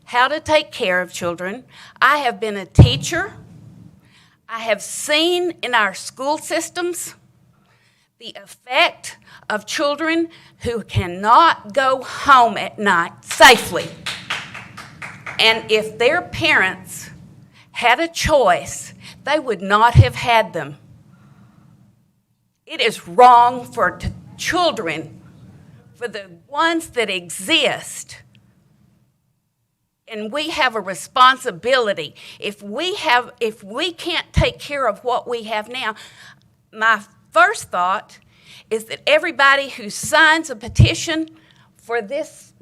how to take care of children. I have been a teacher. I have seen in our school systems the effect of children who cannot go home at night safely. And if their parents had a choice, they would not have had them. It is wrong for children, for the ones that exist. And we have a responsibility. If we can't take care of what we have now, my first thought is that everybody who signs a petition for this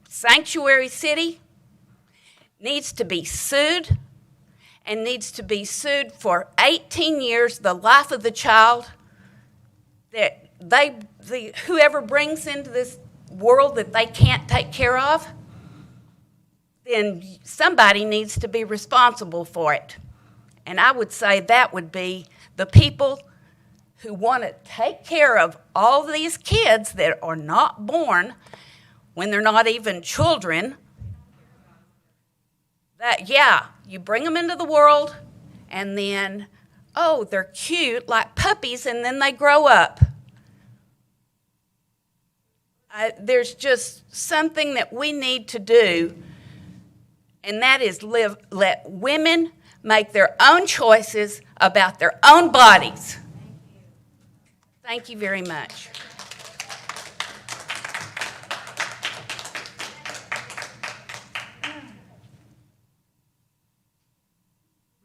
sanctuary city needs to be sued, and needs to be sued for 18 years, the life of the child that whoever brings into this world that they can't take care of, then somebody needs to be responsible for it. And I would say that would be the people who want to take care of all these kids that are not born when they're not even children. That, you bring them into the world, and then, they're cute like puppies, and then they grow up. There's just something that we need to do, and that is let women make their own choices about their own bodies. Thank you very much.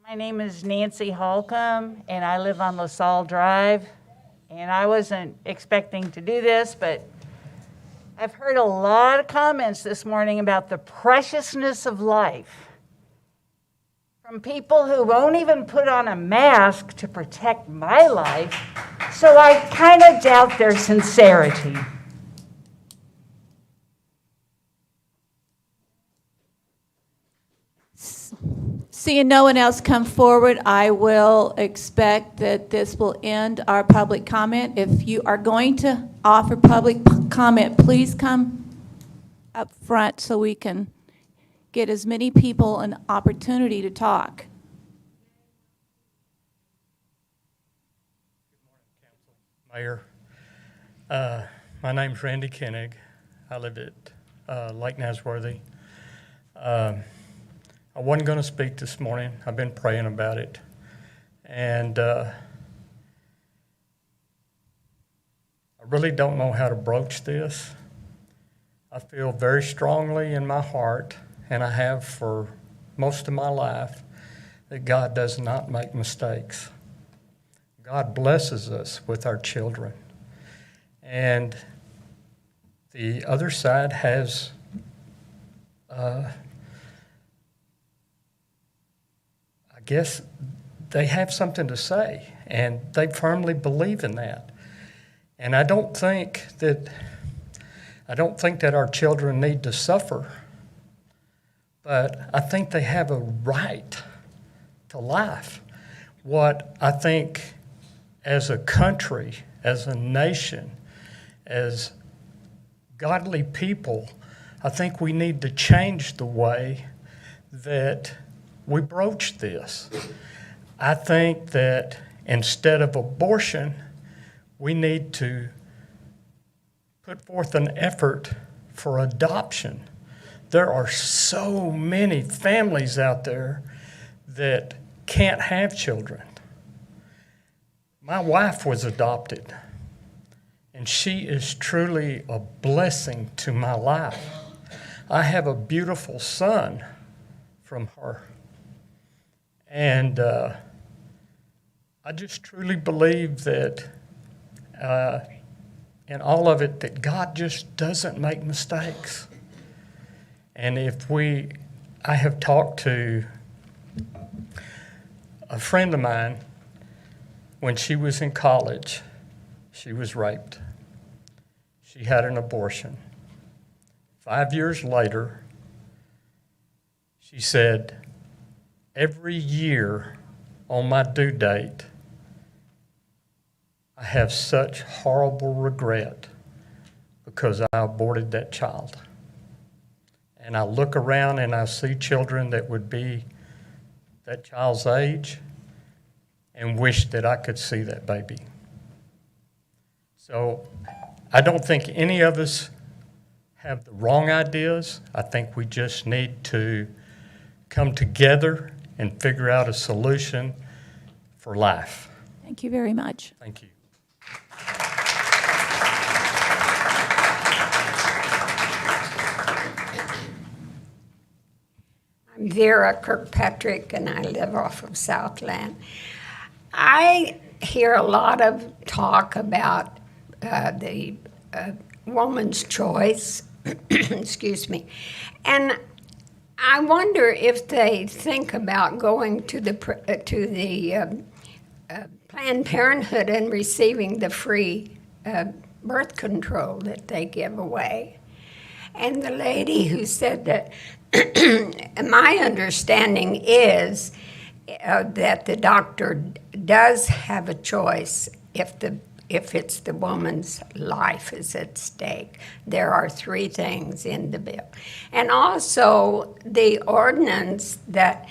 My name is Nancy Holcomb, and I live on LaSalle Drive. And I wasn't expecting to do this, but I've heard a lot of comments this morning about the preciousness of life from people who won't even put on a mask to protect my life, so I kind of doubt their sincerity. Seeing no one else come forward, I will expect that this will end our public comment. If you are going to offer public comment, please come up front so we can get as many people an opportunity to talk. Mayor, my name's Randy Koenig. I lived at Lake Nasworthy. I wasn't going to speak this morning. I've been praying about it. And I really don't know how to broach this. I feel very strongly in my heart, and I have for most of my life, that God does not make mistakes. God blesses us with our children. And the other side has I guess they have something to say, and they firmly believe in that. And I don't think that our children need to suffer, but I think they have a right to life. What I think as a country, as a nation, as godly people, I think we need to change the way that we broach this. I think that instead of abortion, we need to put forth an effort for adoption. There are so many families out there that can't have children. My wife was adopted, and she is truly a blessing to my life. I have a beautiful son from her. And I just truly believe that in all of it, that God just doesn't make mistakes. And I have talked to a friend of mine when she was in college. She was raped. She had an abortion. 5 years later, she said, every year on my due date, I have such horrible regret because I aborted that child. And I look around and I see children that would be that child's age and wish that I could see that baby. So I don't think any of us have the wrong ideas. I think we just need to come together and figure out a solution for life. Thank you very much. Thank you. I'm Vera Kirkpatrick, and I live off of Southland. I hear a lot of talk about the woman's choice, excuse me, and I wonder if they think about going to the Planned Parenthood and receiving the free birth control that they give away. And the lady who said that, my understanding is that the doctor does have a choice if it's the woman's life is at stake. There are 3 things in the bill. And also the ordinance that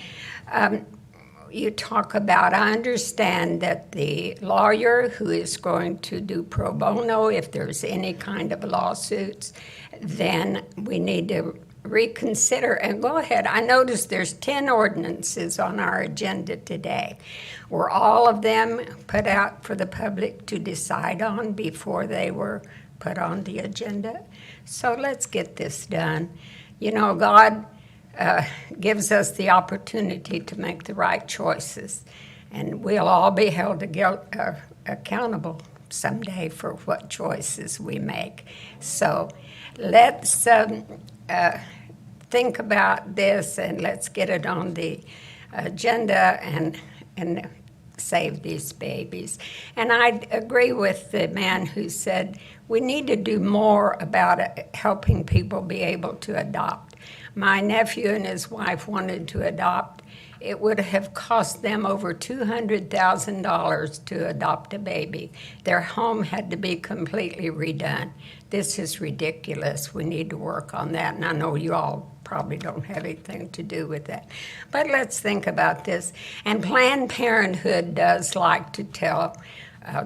you talk about, I understand that the lawyer who is going to do pro bono, if there's any kind of lawsuits, then we need to reconsider and go ahead. I noticed there's 10 ordinances on our agenda today. Were all of them put out for the public to decide on before they were put on the agenda? So let's get this done. You know, God gives us the opportunity to make the right choices, and we'll all be held accountable someday for what choices we make. So let's think about this, and let's get it on the agenda and save these babies. And I agree with the man who said we need to do more about helping people be able to adopt. My nephew and his wife wanted to adopt. It would have cost them over $200,000 to adopt a baby. Their home had to be completely redone. This is ridiculous. We need to work on that, and I know you all probably don't have anything to do with that. But let's think about this. And Planned Parenthood does like to tell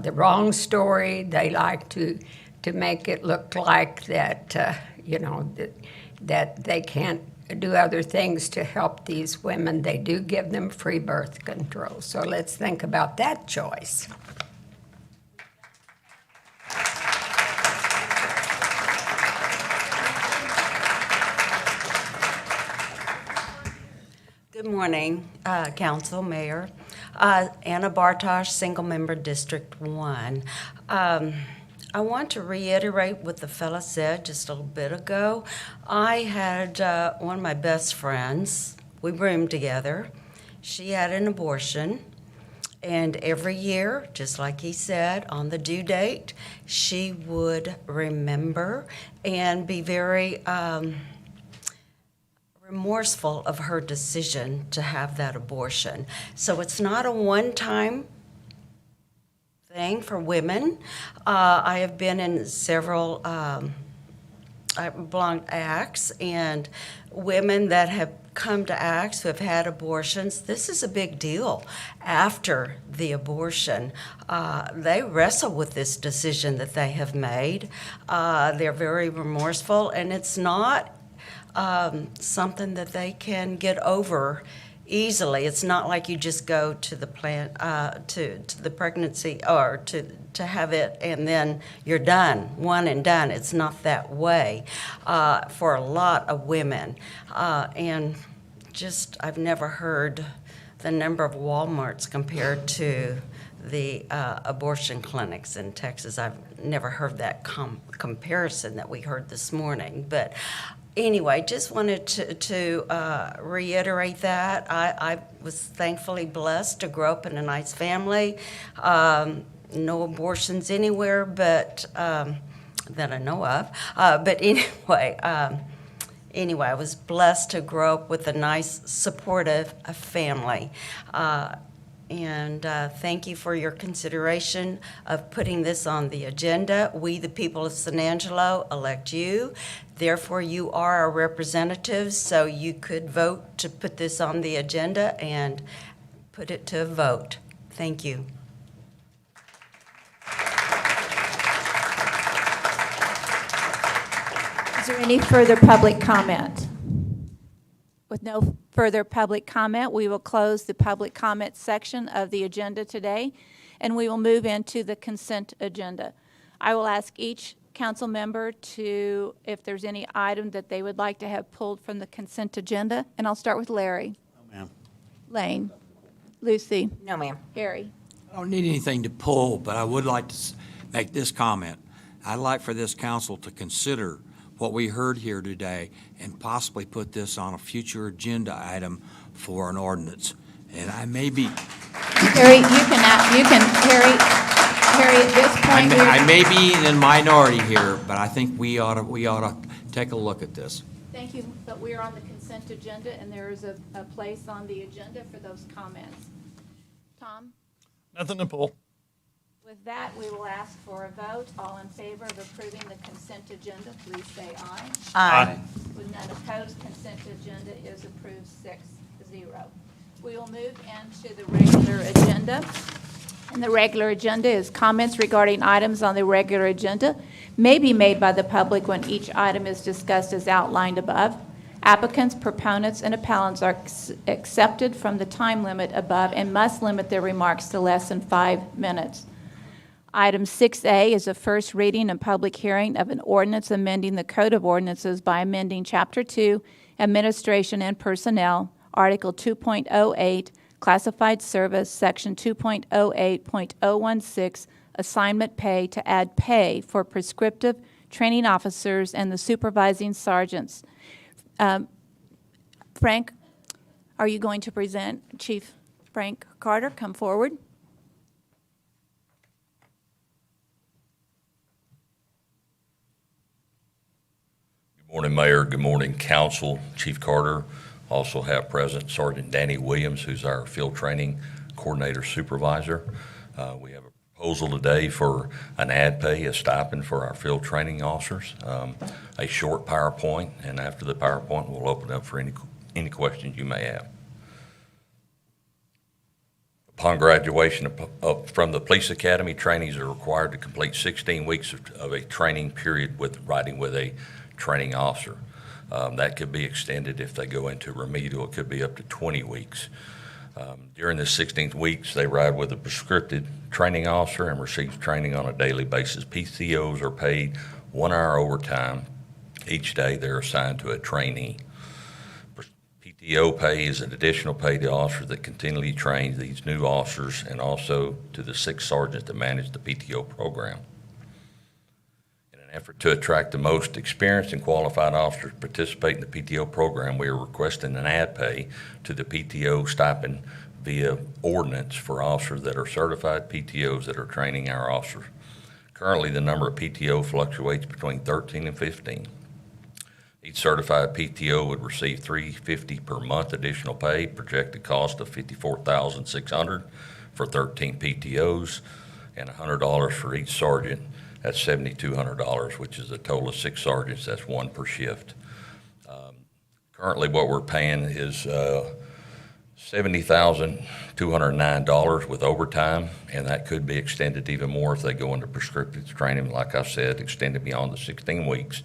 the wrong story. They like to make it look like that, that they can't do other things to help these women. They do give them free birth control. So let's think about that choice. Good morning, Council, Mayor. Anna Bartosh, Single Member District 1. I want to reiterate what the fella said just a little bit ago. I had one of my best friends. We roomed together. She had an abortion. And every year, just like he said, on the due date, she would remember and be very remorseful of her decision to have that abortion. So it's not a one-time thing for women. I have been in several blunt acts, and women that have come to acts who have had abortions, this is a big deal. After the abortion, they wrestle with this decision that they have made. They're very remorseful, and it's not something that they can get over easily. It's not like you just go to the plant, to the pregnancy, or to have it and then you're done, one and done. It's not that way for a lot of women. And just, I've never heard the number of Walmarts compared to the abortion clinics in Texas. I've never heard that comparison that we heard this morning. But anyway, just wanted to reiterate that. I was thankfully blessed to grow up in a nice family. No abortions anywhere, but that I know of. But anyway, I was blessed to grow up with a nice, supportive family. And thank you for your consideration of putting this on the agenda. We, the people of San Angelo, elect you. Therefore, you are our representatives, so you could vote to put this on the agenda and put it to a vote. Thank you. Is there any further public comment? With no further public comment, we will close the public comment section of the agenda today, and we will move into the consent agenda. I will ask each council member to, if there's any item that they would like to have pulled from the consent agenda, and I'll start with Larry. No, ma'am. Lane. Lucy. No, ma'am. Harry. I don't need anything to pull, but I would like to make this comment. I'd like for this council to consider what we heard here today and possibly put this on a future agenda item for an ordinance. And I may be... Harry, Harry, at this point... I may be in the minority here, but I think we ought to take a look at this. Thank you, but we are on the consent agenda, and there is a place on the agenda for those comments. Tom? Nothing to pull. With that, we will ask for a vote. All in favor of approving the consent agenda, please say aye. Aye. With none opposed, consent agenda is approved 6-0. We will move into the regular agenda. And the regular agenda is comments regarding items on the regular agenda may be made by the public when each item is discussed as outlined above. Applicants, proponents, and appellants are accepted from the time limit above and must limit their remarks to less than 5 minutes. Item 6A is a first reading and public hearing of an ordinance amending the Code of Ordinances by amending Chapter 2, Administration and Personnel, Article 2.08, Classified Service, Section 2.08.016, Assignment Pay, to add pay for prescriptive training officers and the supervising sergeants. Frank, are you going to present? Chief Frank Carter, come forward. Good morning, Mayor. Good morning, Council. Chief Carter. Also have present Sergeant Danny Williams, who's our field training coordinator supervisor. We have a proposal today for an ad pay, a stipend for our field training officers. A short PowerPoint, and after the PowerPoint, we'll open up for any questions you may have. Upon graduation from the Police Academy, trainees are required to complete 16 weeks of a training period riding with a training officer. That could be extended if they go into remedial. It could be up to 20 weeks. During the 16th weeks, they ride with a prescriptive training officer and receive training on a daily basis. PTOs are paid 1 hour overtime each day they're assigned to a trainee. PTO pay is an additional pay to officers that continually train these new officers and also to the 6 sergeants that manage the PTO program. In an effort to attract the most experienced and qualified officers to participate in the PTO program, we are requesting an add pay to the PTO stipend via ordinance for officers that are certified PTOs that are training our officers. Currently, the number of PTO fluctuates between 13 and 15. Each certified PTO would receive $350 per month additional pay, projected cost of $54,600 for 13 PTOs, and $100 for each sergeant. That's $7,200, which is a total of 6 sergeants. That's 1 per shift. Currently, what we're paying is $70,209 with overtime, and that could be extended even more if they go into prescriptive training, like I said, extended beyond the 16 weeks.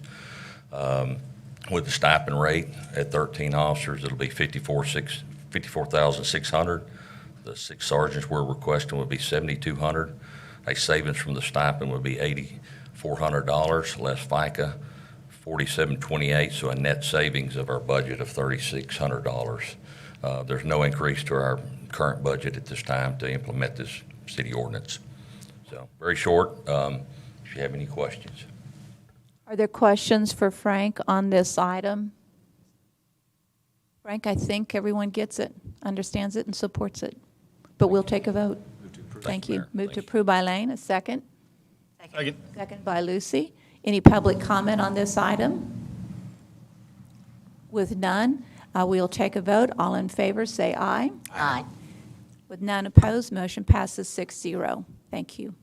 With the stipend rate at 13 officers, it'll be $54,600. The 6 sergeants we're requesting would be $7,200. A savings from the stipend would be $8,400, less FICA, $47.28, so a net savings of our budget of $3,600. There's no increase to our current budget at this time to implement this city ordinance. So very short. If you have any questions. Are there questions for Frank on this item? Frank, I think everyone gets it, understands it, and supports it. But we'll take a vote. Thank you. Move to approve by Lane. A second? Second. Second by Lucy. Any public comment on this item? With none, we'll take a vote. All in favor, say aye. Aye. With none opposed, motion passes 6-0. Thank you.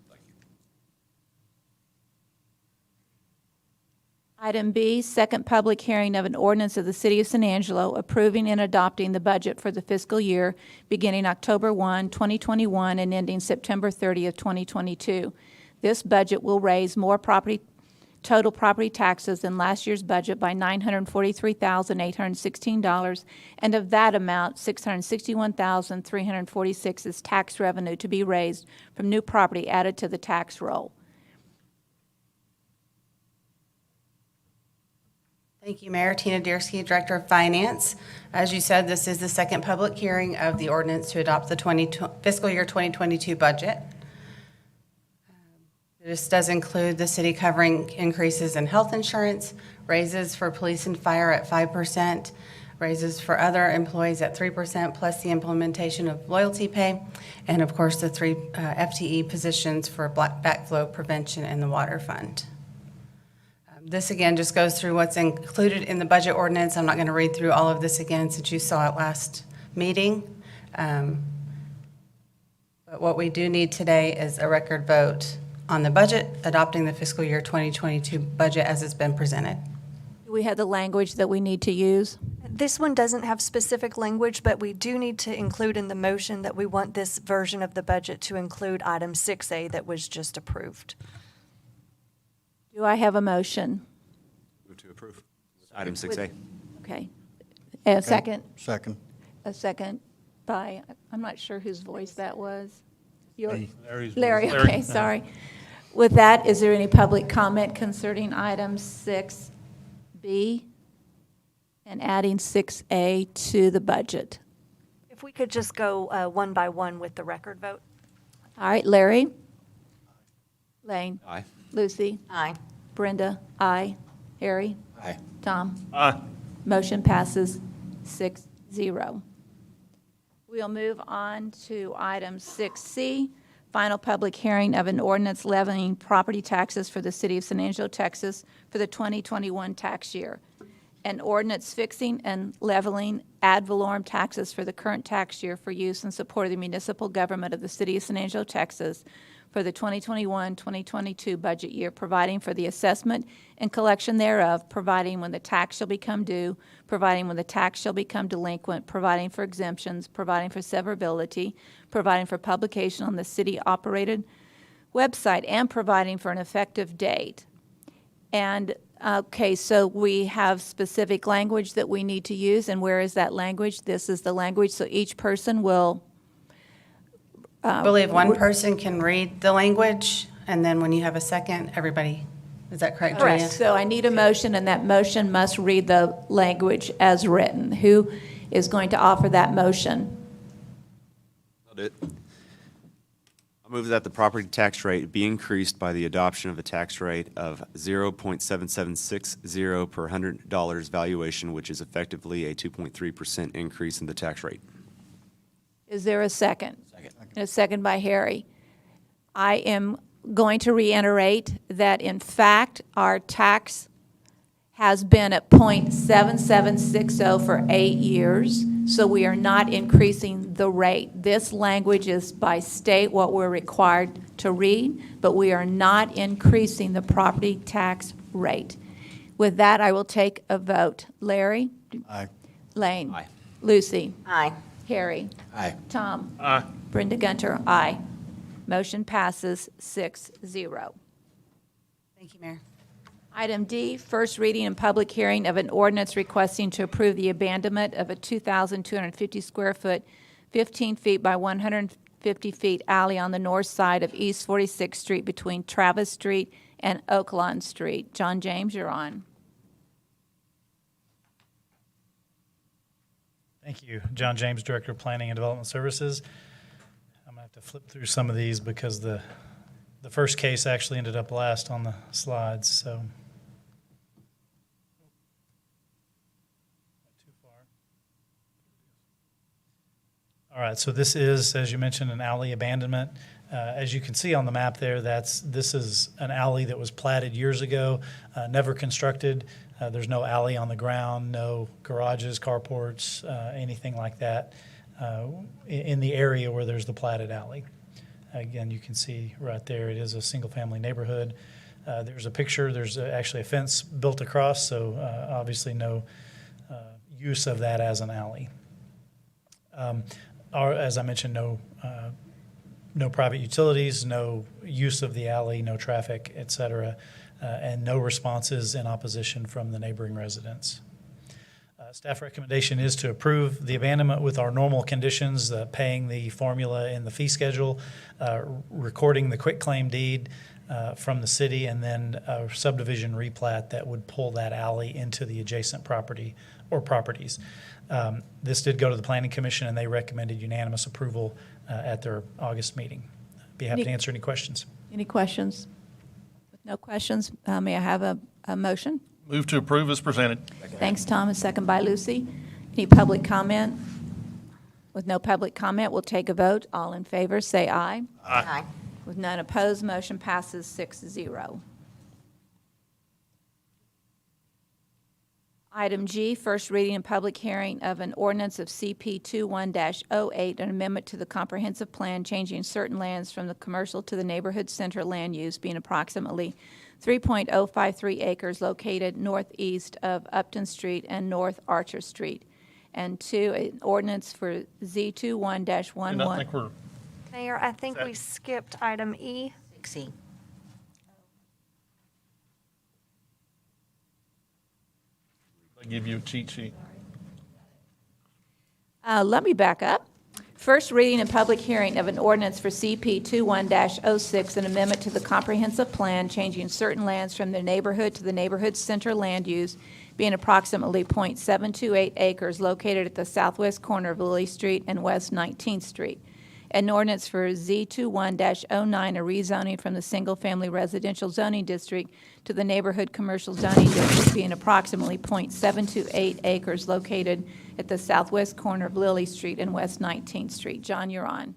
Item B, second public hearing of an ordinance of the City of San Angelo approving and adopting the budget for the fiscal year beginning October 1, 2021 and ending September 30th, 2022. This budget will raise more total property taxes than last year's budget by $943,816, and of that amount, $661,346 is tax revenue to be raised from new property added to the tax roll. Thank you, Mayor. Tina Diersky, Director of Finance. As you said, this is the second public hearing of the ordinance to adopt the fiscal year 2022 budget. This does include the city covering increases in health insurance, raises for police and fire at 5%, raises for other employees at 3%, plus the implementation of loyalty pay, and of course the 3 FTE positions for backflow prevention in the water fund. This again just goes through what's included in the budget ordinance. I'm not going to read through all of this again since you saw it last meeting. But what we do need today is a record vote on the budget, adopting the fiscal year 2022 budget as it's been presented. Do we have the language that we need to use? This one doesn't have specific language, but we do need to include in the motion that we want this version of the budget to include item 6A that was just approved. Do I have a motion? Move to approve. Item 6A. Okay. A second? Second. A second by, I'm not sure whose voice that was. Larry's voice. Larry, Larry. okay, sorry. With that, is there any public comment concerning item 6B and adding 6A to the budget? If we could just go one by one with the record vote. All right, Larry? Lane? Aye. Lucy? Aye. Brenda? Aye. Harry? Aye. Tom? Aye. Motion passes 6-0. We'll move on to item 6C, final public hearing of an ordinance levying property taxes for the City of San Angelo, Texas for the 2021 tax year. An ordinance fixing and leveling ad valorem taxes for the current tax year for use in support of the municipal government of the City of San Angelo, Texas for the 2021-2022 budget year, providing for the assessment and collection thereof, providing when the tax shall become due, providing when the tax shall become delinquent, providing for exemptions, providing for severability, providing for publication on the city-operated website, and providing for an effective date. And Okay, so we have specific language that we need to use, and where is that language? This is the language, so each person will. I believe one person can read the language, and then when you have a second, everybody, is that correct, Julia? Correct. So I need a motion, and that motion must read the language as written. Who is going to offer that motion? I'll do it. I move that the property tax rate be increased by the adoption of a tax rate of 0.7760 per $100 valuation, which is effectively a 2.3% increase in the tax rate. Is there a second? Second. And a second by Harry. I am going to reiterate that, in fact, our tax has been at 0.7760 for 8 years, so we are not increasing the rate. This language is by state what we're required to read, but we are not increasing the property tax rate. With that, I will take a vote. Larry? Aye. Lane? Aye. Lucy? Aye. Harry? Aye. Tom? Aye. Brenda Gunter? Aye. Motion passes 6-0. Thank you, Mayor. Item D, first reading and public hearing of an ordinance requesting to approve the abandonment of a 2,250 square foot, 15 feet by 150 feet alley on the north side of East 46th Street between Travis Street and Oakland Street. John James, you're on. Thank you. John James, Director of Planning and Development Services. I'm going to have to flip through some of these because the first case actually ended up last on the slides, so. All right, so this is, as you mentioned, an alley abandonment. As you can see on the map there, this is an alley that was platted years ago, never constructed. There's no alley on the ground, no garages, carports, anything like that in the area where there's the platted alley. Again, you can see right there, it is a single-family neighborhood. There's a picture. There's actually a fence built across, so obviously no use of that as an alley. As I mentioned, no private utilities, no use of the alley, no traffic, et cetera, and no responses in opposition from the neighboring residents. Staff recommendation is to approve the abandonment with our normal conditions, paying the formula in the fee schedule, recording the quitclaim deed from the city, and then a subdivision replat that would pull that alley into the adjacent property or properties. This did go to the Planning Commission, and they recommended unanimous approval at their August meeting. Be happy to answer any questions. Any questions? With no questions, may I have a motion? Move to approve as presented. Thanks, Tom. A second by Lucy. Any public comment? With no public comment, we'll take a vote. All in favor, say aye. Aye. With none opposed, motion passes 6-0. Item G, first reading and public hearing of an ordinance of CP 21-08, an amendment to the comprehensive plan changing certain lands from the commercial to the neighborhood center land use, being approximately 3.053 acres located northeast of Upton Street and North Archer Street. And two, an ordinance for Z21-11. And I think we're, Mayor, I think we skipped item E. 6E. I give you a cheat sheet. Let me back up. First reading and public hearing of an ordinance for CP 21-06, an amendment to the comprehensive plan changing certain lands from the neighborhood to the neighborhood center land use, being approximately .728 acres located at the southwest corner of Lilly Street and West 19th Street. An ordinance for Z21-09, a rezoning from the single-family residential zoning district to the neighborhood commercial zoning district, being approximately .728 acres located at the southwest corner of Lilly Street and West 19th Street. John, you're on.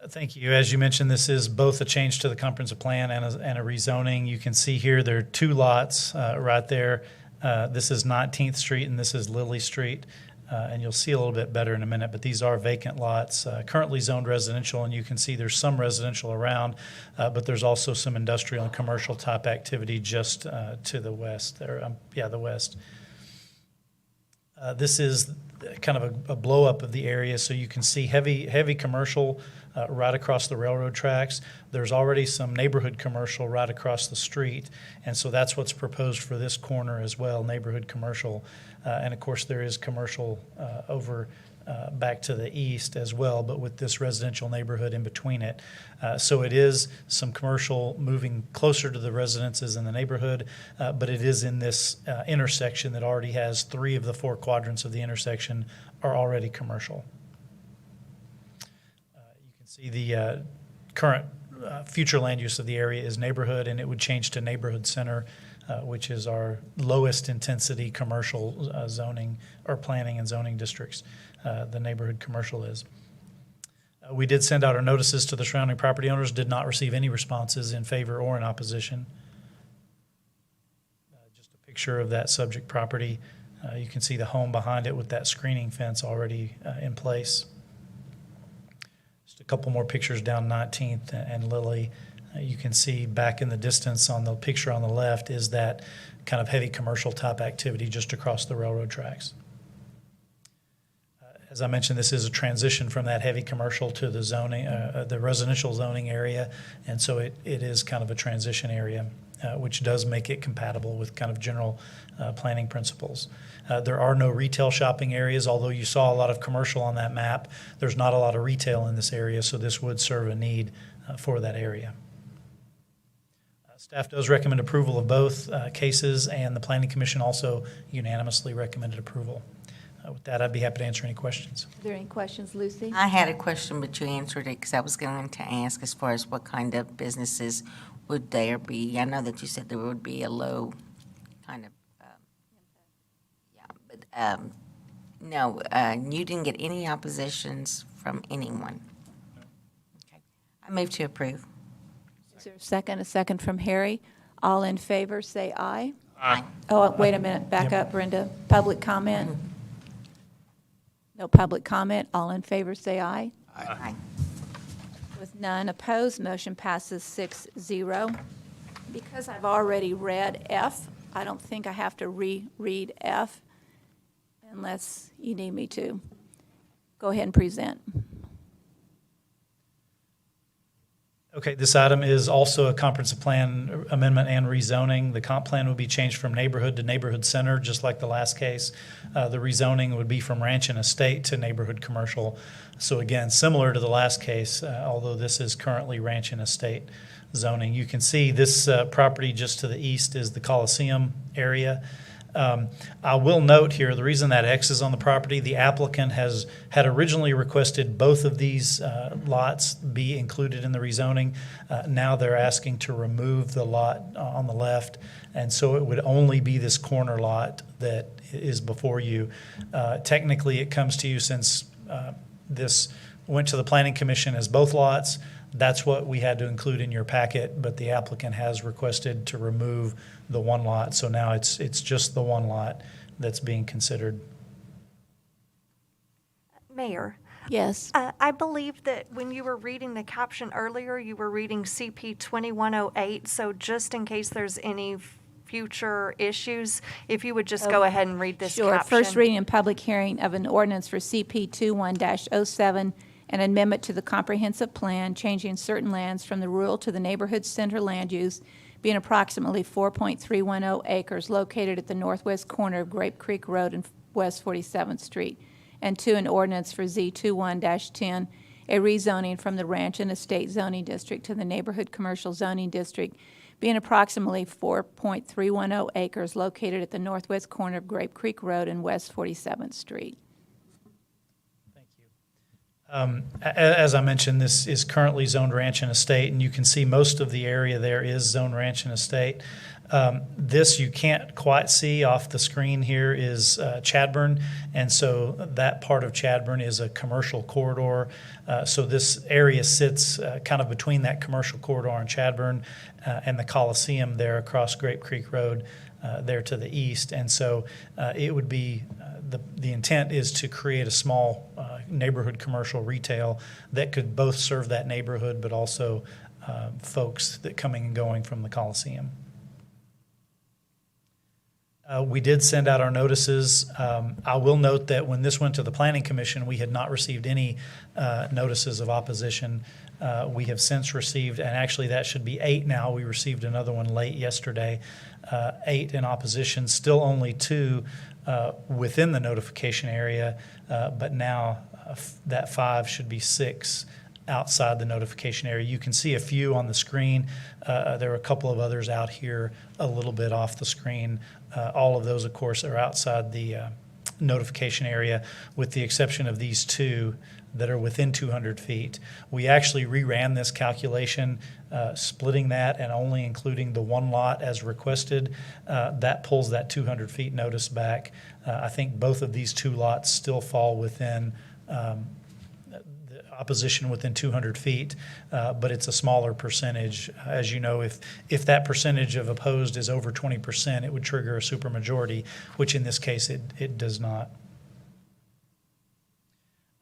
Thank you. As you mentioned, this is both a change to the comprehensive plan and a rezoning. You can see here there are two lots right there. This is 19th Street and this is Lilly Street. And you'll see a little bit better in a minute, but these are vacant lots, currently zoned residential, and you can see there's some residential around, but there's also some industrial and commercial type activity just to the west, the west. This is kind of a blow-up of the area, so you can see heavy commercial right across the railroad tracks. There's already some neighborhood commercial right across the street, and so that's what's proposed for this corner as well, neighborhood commercial. And of course, there is commercial over back to the east as well, but with this residential neighborhood in between it. So it is some commercial moving closer to the residences in the neighborhood, but it is in this intersection that already has 3 of the 4 quadrants of the intersection are already commercial. You can see the current future land use of the area is neighborhood, and it would change to neighborhood center, which is our lowest intensity commercial zoning or planning and zoning districts. The neighborhood commercial is. We did send out our notices to the surrounding property owners, did not receive any responses in favor or in opposition. Just a picture of that subject property. You can see the home behind it with that screening fence already in place. Just a couple more pictures down 19th and Lily. You can see back in the distance on the picture on the left is that kind of heavy commercial type activity just across the railroad tracks. As I mentioned, this is a transition from that heavy commercial to the zoning, the residential zoning area, and so it is kind of a transition area, which does make it compatible with kind of general planning principles. There are no retail shopping areas, although you saw a lot of commercial on that map. There's not a lot of retail in this area, so this would serve a need for that area. Staff does recommend approval of both cases, and the Planning Commission also unanimously recommended approval. With that, I'd be happy to answer any questions. Are there any questions, Lucy? I had a question, but you answered it because I was going to ask as far as what kind of businesses would there be. I know that you said there would be a low kind of, no, you didn't get any oppositions from anyone. Okay. I move to approve. Is there a second? A second from Harry. All in favor, say aye. Aye. Oh, wait a minute. Back up, Brenda. Public comment? No public comment. All in favor, say aye. Aye. With none opposed, motion passes 6-0. Because I've already read F, I don't think I have to reread F unless you need me to. Go ahead and present. Okay, this item is also a comprehensive plan amendment and rezoning. The comp plan would be changed from neighborhood to neighborhood center, just like the last case. The rezoning would be from ranch and estate to neighborhood commercial. So again, similar to the last case, although this is currently ranch and estate zoning. You can see this property just to the east is the Coliseum area. I will note here, the reason that X is on the property, the applicant had originally requested both of these lots be included in the rezoning. Now they're asking to remove the lot on the left, and so it would only be this corner lot that is before you. Technically, it comes to you since this went to the Planning Commission as both lots. That's what we had to include in your packet, but the applicant has requested to remove the one lot, so now it's just the one lot that's being considered. Mayor, Yes. I believe that when you were reading the caption earlier, you were reading CP 2108, so just in case there's any future issues, if you would just go ahead and read this Sure. caption. First reading and public hearing of an ordinance for CP 21-07, an amendment to the comprehensive plan, changing certain lands from the rural to the neighborhood center land use, being approximately 4.310 acres located at the northwest corner of Grape Creek Road and West 47th Street, and 2, an ordinance for Z21-10, a rezoning from the ranch and estate zoning district to the neighborhood commercial zoning district, being approximately 4.310 acres located at the northwest corner of Grape Creek Road and West 47th Street. As I mentioned, this is currently zoned ranch and estate, and you can see most of the area there is zoned ranch and estate. This you can't quite see off the screen here is Chadburn, and so that part of Chadburn is a commercial corridor. So this area sits kind of between that commercial corridor in Chadburn and the Coliseum there across Grape Creek Road there to the east. And so it would be, the intent is to create a small neighborhood commercial retail that could both serve that neighborhood but also folks that coming and going from the Coliseum. We did send out our notices. I will note that when this went to the Planning Commission, we had not received any notices of opposition. We have since received, and actually that should be 8 now. We received another one late yesterday, 8 in opposition, still only 2 within the notification area, but now that 5 should be 6 outside the notification area. You can see a few on the screen. There are a couple of others out here a little bit off the screen. All of those, of course, are outside the notification area, with the exception of these 2 that are within 200 feet. We actually reran this calculation, splitting that and only including the 1 lot as requested. That pulls that 200 feet notice back. I think both of these 2 lots still fall within the opposition within 200 feet, but it's a smaller percentage. As you know, if that percentage of opposed is over 20%, it would trigger a supermajority, which in this case it does not.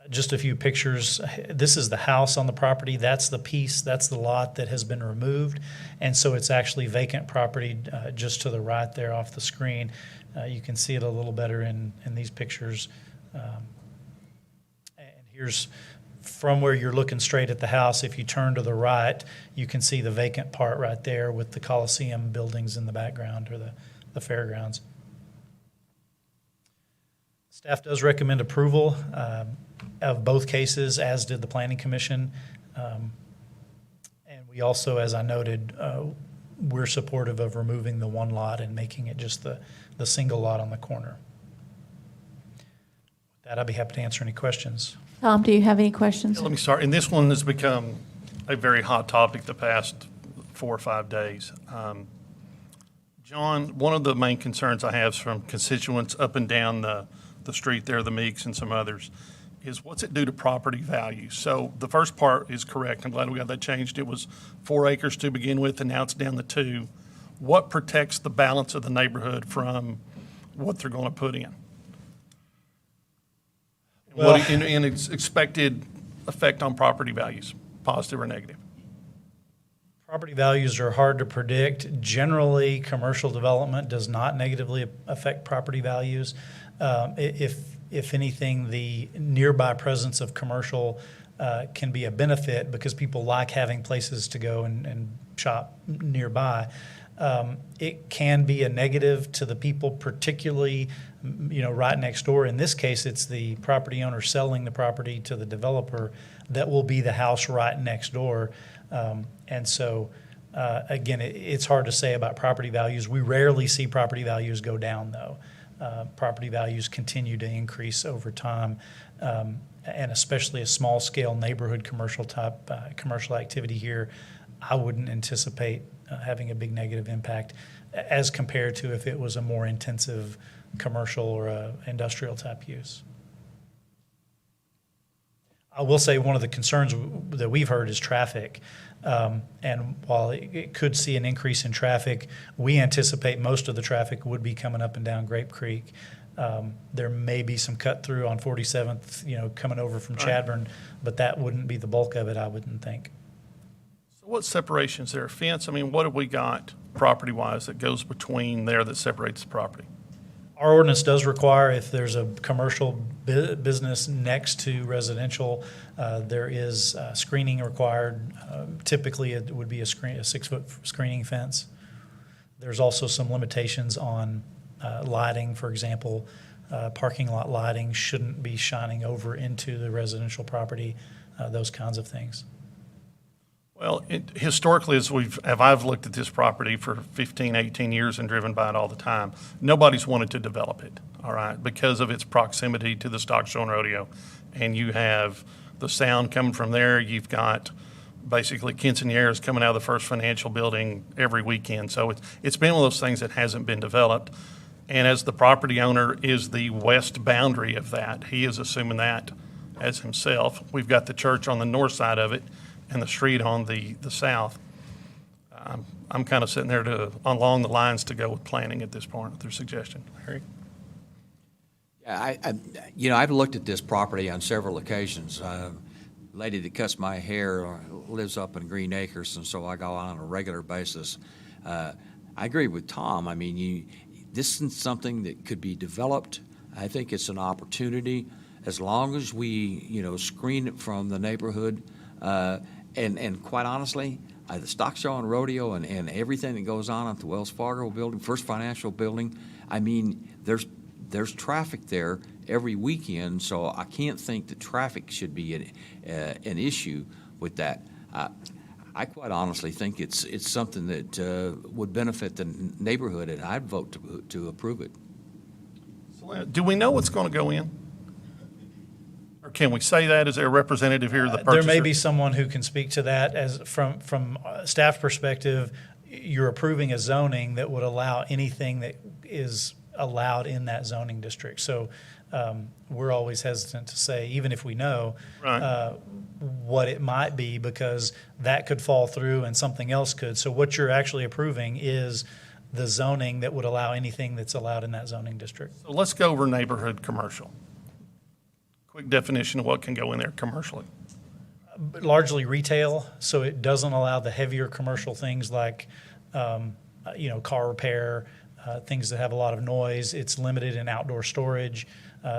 Just a few pictures. This is the house on the property. That's the piece, that's the lot that has been removed. And so it's actually vacant property just to the right there off the screen. You can see it a little better in these pictures. And here's from where you're looking straight at the house. If you turn to the right, you can see the vacant part right there with the Coliseum buildings in the background, or the fairgrounds. Staff does recommend approval of both cases, as did the Planning Commission. And we also, as I noted, we're supportive of removing the 1 lot and making it just the single lot on the corner. With that, I'll be happy to answer any questions. Tom, do you have any questions? Let me start. And this one has become a very hot topic the past 4 or 5 days. John, one of the main concerns I have from constituents up and down the street there, the Meeks and some others, is what's it do to property value? So the first part is correct. I'm glad we got that changed. It was 4 acres to begin with, and now it's down to 2. What protects the balance of the neighborhood from what they're going to put in? Well, What in its expected effect on property values, positive or negative? property values are hard to predict. Generally, commercial development does not negatively affect property values. If anything, the nearby presence of commercial can be a benefit because people like having places to go and shop nearby. It can be a negative to the people, particularly, right next door. In this case, it's the property owner selling the property to the developer that will be the house right next door. And so, again, it's hard to say about property values. We rarely see property values go down, though. Property values continue to increase over time, and especially a small-scale neighborhood commercial activity here, I wouldn't anticipate having a big negative impact as compared to if it was a more intensive commercial or industrial type use. I will say one of the concerns that we've heard is traffic. And while it could see an increase in traffic, we anticipate most of the traffic would be coming up and down Grape Creek. There may be some cut through on 47th, coming over from Chadbourn, but that wouldn't be the bulk of it, I wouldn't think. So what separation is there? A fence? I mean, what have we got property-wise that goes between there that separates the property? Our ordinance does require if there's a commercial business next to residential, there is screening required. Typically, it would be a 6-foot screening fence. There's also some limitations on lighting. For example, parking lot lighting shouldn't be shining over into the residential property, those kinds of things. Well, historically, as I've looked at this property for 15, 18 years and driven by it all the time, nobody's wanted to develop it, all right, because of its proximity to the stock show and rodeo. And you have the sound coming from there. You've got basically quinceañeras coming out of the First Financial Building every weekend. So it's been one of those things that hasn't been developed. And as the property owner is the west boundary of that, he is assuming that as himself. We've got the church on the north side of it and the street on the south. I'm kind of sitting there along the lines to go with planning at this point with their suggestion. Harry? Yeah, I've looked at this property on several occasions. Lady that cuts my hair lives up in Green Acres, and so I go on a regular basis. I agree with Tom. I mean, this is something that could be developed. I think it's an opportunity, as long as we, screen it from the neighborhood. And quite honestly, the stock show and rodeo and everything that goes on at the Wells Fargo building, First Financial building, I mean, there's traffic there every weekend, so I can't think that traffic should be an issue with that. I quite honestly think it's something that would benefit the neighborhood, and I'd vote to approve it. Do we know what's going to go in? Or can we say that? Is there a representative here, the purchaser? There may be someone who can speak to that. As from staff perspective, you're approving a zoning that would allow anything that is allowed in that zoning district. So we're always hesitant to say, even if we know what it might be, because that could fall through and something else could. So what you're actually approving is the zoning that would allow anything that's allowed in that zoning district. So let's go over neighborhood commercial. Quick definition of what can go in there commercially. Largely retail, so it doesn't allow the heavier commercial things like, car repair, things that have a lot of noise. It's limited in outdoor storage.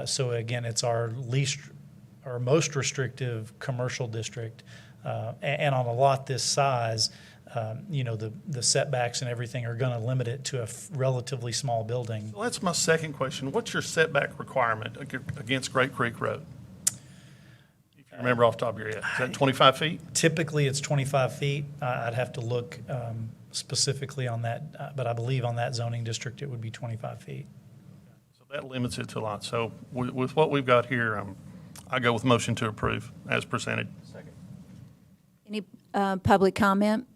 So again, it's our most restrictive commercial district. And on a lot this size, the setbacks and everything are going to limit it to a relatively small building. So that's my second question. What's your setback requirement against Great Creek Road? If you remember off the top of your head, is that 25 feet? Typically, it's 25 feet. I'd have to look specifically on that, but I believe on that zoning district, it would be 25 feet. So that limits it to a lot. So with what we've got here, I go with motion to approve as presented. Second. Any public comment?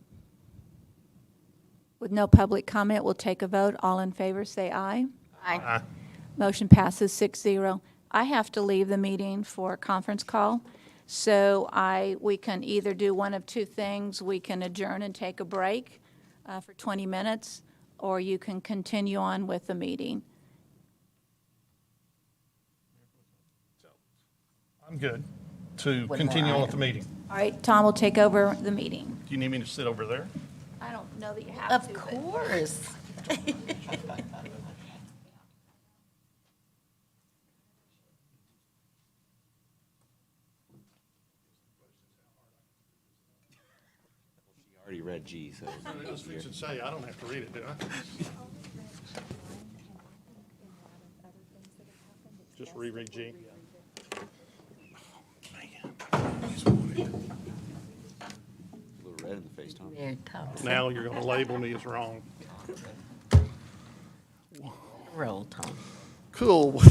With no public comment, we'll take a vote. All in favor, say aye. Aye. Motion passes 6-0. I have to leave the meeting for a conference call, so we can either do one of two things. We can adjourn and take a break for 20 minutes, or you can continue on with the meeting. I'm good to continue on with the meeting. All right, Tom will take over the meeting. Do you need me to sit over there? I don't know that you have to. Of course. Already read G, so. I was fixing to say, I don't have to read it, do I? Just reread G. A little red in the face, Tom. Very tough. Now you're going to label me as wrong. Roll, Tom. Cool.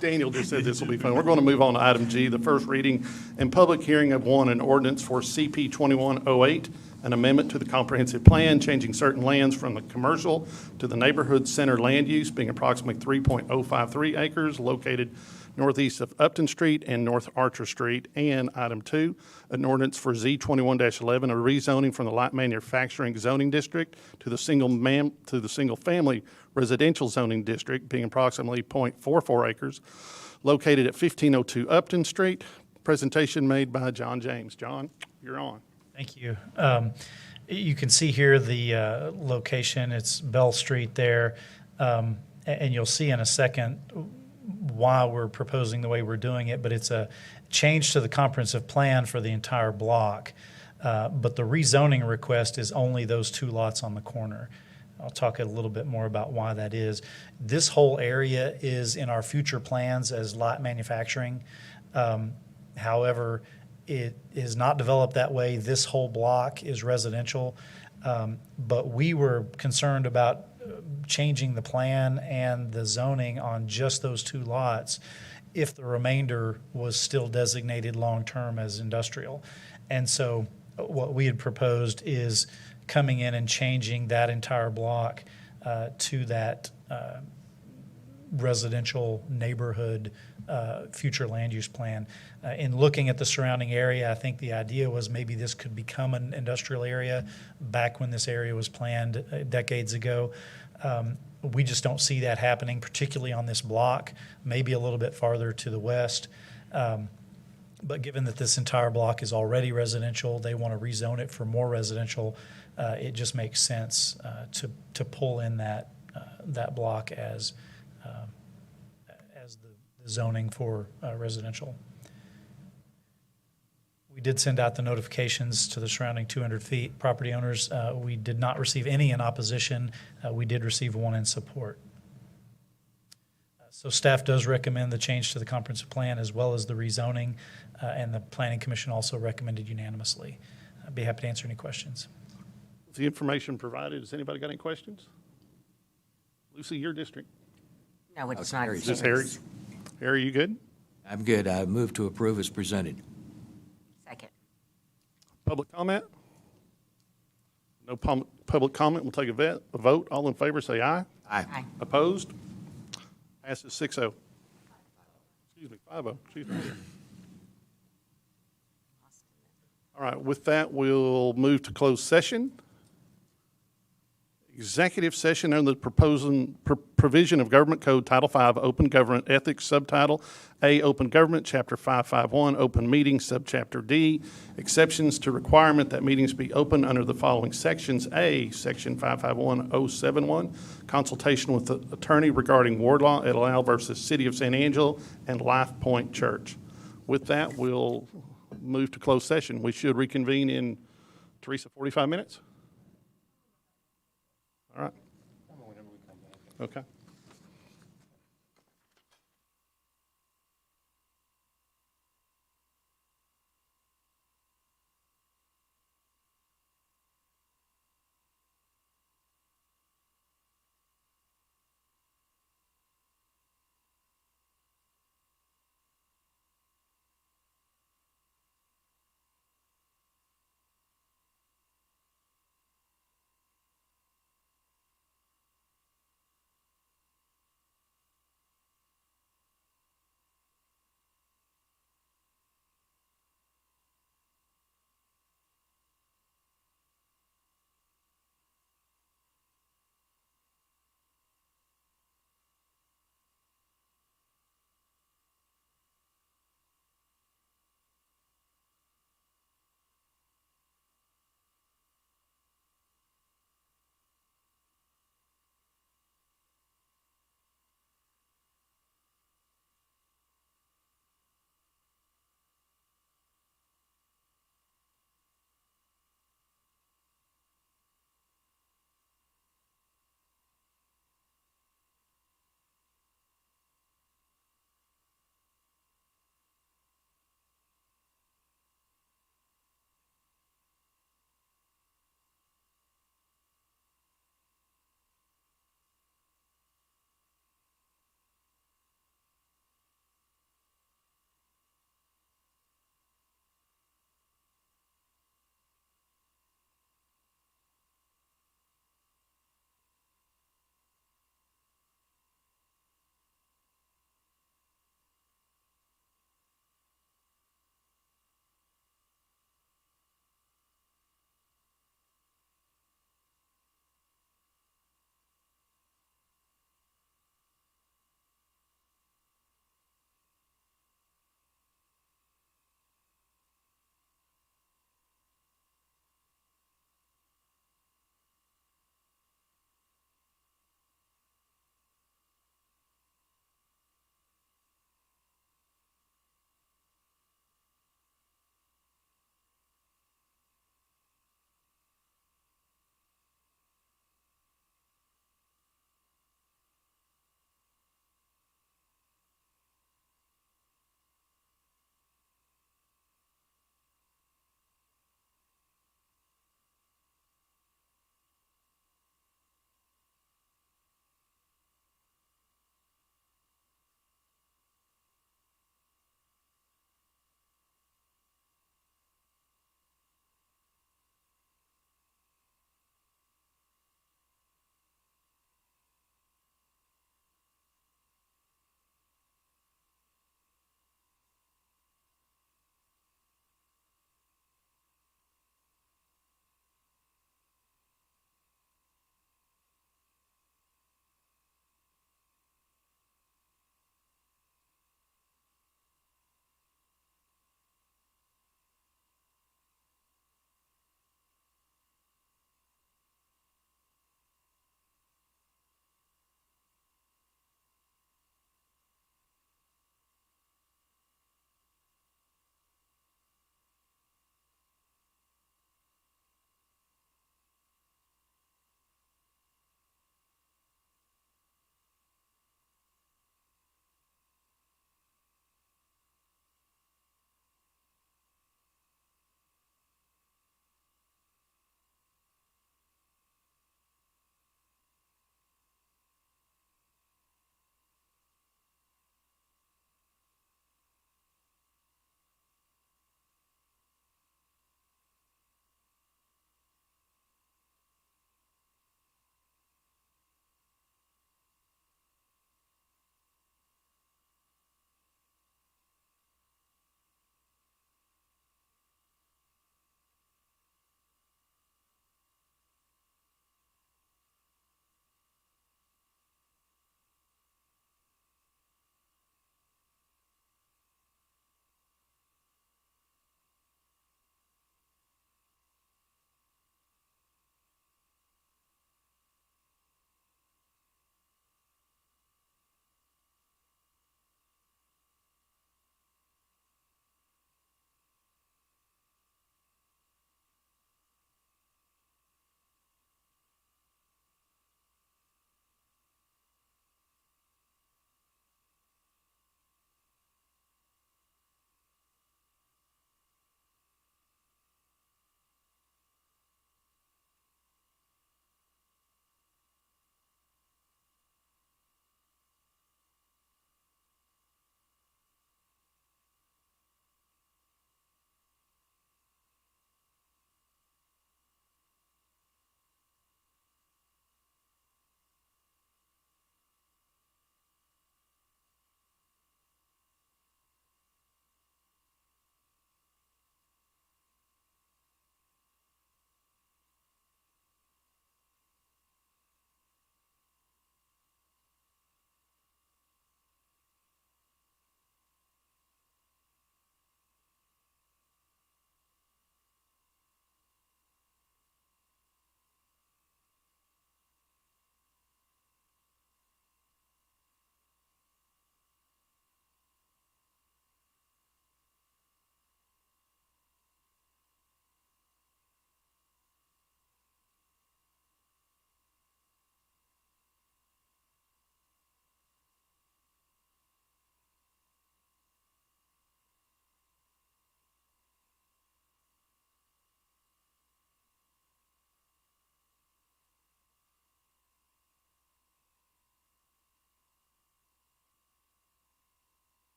Daniel just said this will be fun. We're going to move on to item G, the first reading and public hearing of an ordinance for CP 2108, an amendment to the comprehensive plan, changing certain lands from the commercial to the neighborhood center land use, being approximately 3.053 acres located northeast of Upton Street and North Archer Street. And item 2, an ordinance for Z21-11, a rezoning from the light manufacturing zoning district to the single family residential zoning district, being approximately 0.44 acres, located at 1502 Upton Street. Presentation made by John James. John, you're on. Thank you. You can see here the location. It's Bell Street there. And you'll see in a second why we're proposing the way we're doing it, but it's a change to the comprehensive plan for the entire block. But the rezoning request is only those 2 lots on the corner. I'll talk a little bit more about why that is. This whole area is in our future plans as light manufacturing. However, it is not developed that way. This whole block is residential. But we were concerned about changing the plan and the zoning on just those 2 lots if the remainder was still designated long-term as industrial. And so what we had proposed is coming in and changing that entire block to that residential neighborhood future land use plan. In looking at the surrounding area, I think the idea was maybe this could become an industrial area back when this area was planned decades ago. We just don't see that happening, particularly on this block, maybe a little bit farther to the west. But given that this entire block is already residential, they want to rezone it for more residential. It just makes sense to pull in that that block as the zoning for residential. We did send out the notifications to the surrounding 200 feet property owners. We did not receive any in opposition. We did receive one in support. So staff does recommend the change to the comprehensive plan as well as the rezoning, and the Planning Commission also recommended unanimously. I'd be happy to answer any questions. Is the information provided? Has anybody got any questions? Lucy, your district. No, it's not. Is this Harry's? Harry, you good? I'm good. I move to approve as presented. Second. Public comment? No public comment. We'll take a vote. All in favor, say aye. Aye. Aye. Opposed? Passes 6-0. Excuse me, 5-0. Excuse me. All right, with that, we'll move to closed session. Executive session under the provision of Government Code Title V, Open Government Ethics, Subtitle A, Open Government, Chapter 551, Open Meetings, Subchapter D, exceptions to requirement that meetings be open under the following sections. A, Section 551071, consultation with the attorney regarding ward law et al. Versus City of San Angelo and Life Point Church. With that, we'll move to closed session. We should reconvene in, Teresa, 45 minutes? All right. Okay.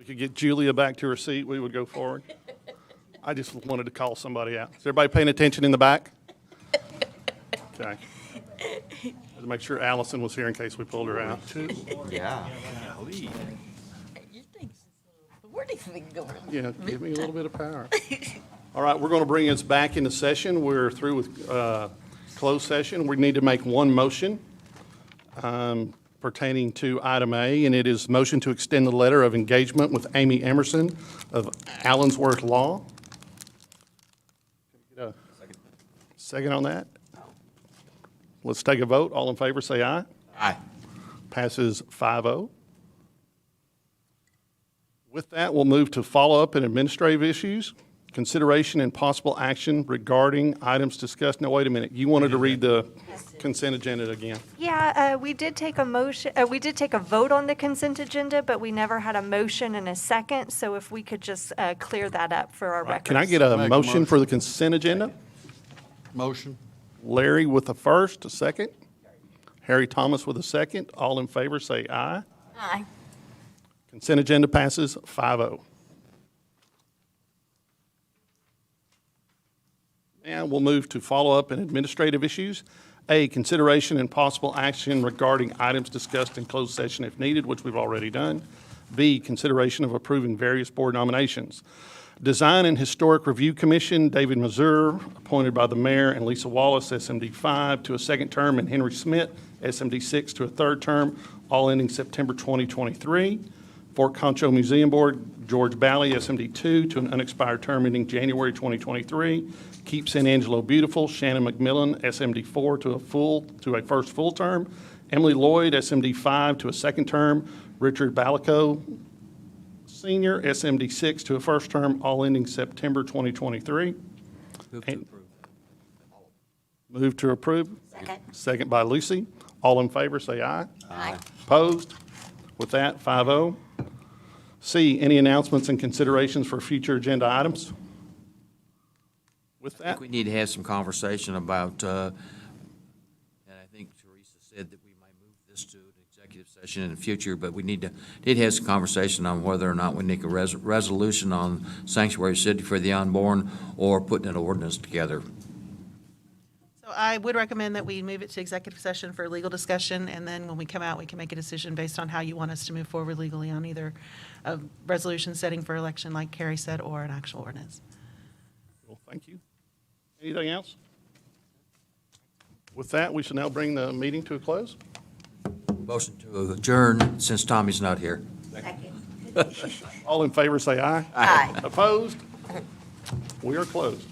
could get Julia back to her seat, we would go forward. I just wanted to call somebody out. Is everybody paying attention in the back? Okay. Had to make sure Allison was here in case we pulled her out. Yeah. Where do you think going? Yeah, give me a little bit of power. All right, we're going to bring us back into session. We're through with closed session. We need to make one motion pertaining to item A, and it is motion to extend the letter of engagement with Amy Emerson of Allensworth Law. Can I get a second on that? Let's take a vote. All in favor, say aye. Aye. Passes 5-0. With that, we'll move to follow-up and administrative issues, consideration and possible action regarding items discussed. Now, wait a minute. You wanted to read the consent agenda again. Yeah, we did take a motion, we did take a vote on the consent agenda, but we never had a motion and a second, so if we could just clear that up for our records. Can I get a motion for the consent agenda? Motion. Larry with a first, a second. Harry Thomas with a second. All in favor, say aye. Aye. Consent agenda passes 5-0. And we'll move to follow-up and administrative issues. A, consideration and possible action regarding items discussed in closed session if needed, which we've already done. B, consideration of approving various board nominations. Design and Historic Review Commission, David Mazur, appointed by the mayor, and Lisa Wallace, SMD 5, to a second term, and Henry Smith, SMD 6, to a third term, all ending September 2023. Fort Concho Museum Board, George Bally, SMD 2, to an unexpired term ending January 2023. Keep San Angelo Beautiful, Shannon McMillan, SMD 4, to a first full term. Emily Lloyd, SMD 5, to a second term. Richard Balico, Senior, SMD 6, to a first term, all ending September 2023. Move to approve. Second. Second by Lucy. All in favor, say aye. Aye. Opposed? With that, 5-0. C, any announcements and considerations for future agenda items? With I that, think we need to have some conversation about, and I think Teresa said that we might move this to an executive session in the future, but we need to have some conversation on whether or not we make a resolution on sanctuary city for the unborn or putting an ordinance together. So I would recommend that we move it to executive session for legal discussion, and then when we come out, we can make a decision based on how you want us to move forward legally on either a resolution setting for election, like Carrie said, or an actual ordinance. well, thank you. Anything else? With that, we shall now bring the meeting to a close. Motion to adjourn since Tommy's not here. Second. All in favor, say aye. Aye. Opposed? We are closed.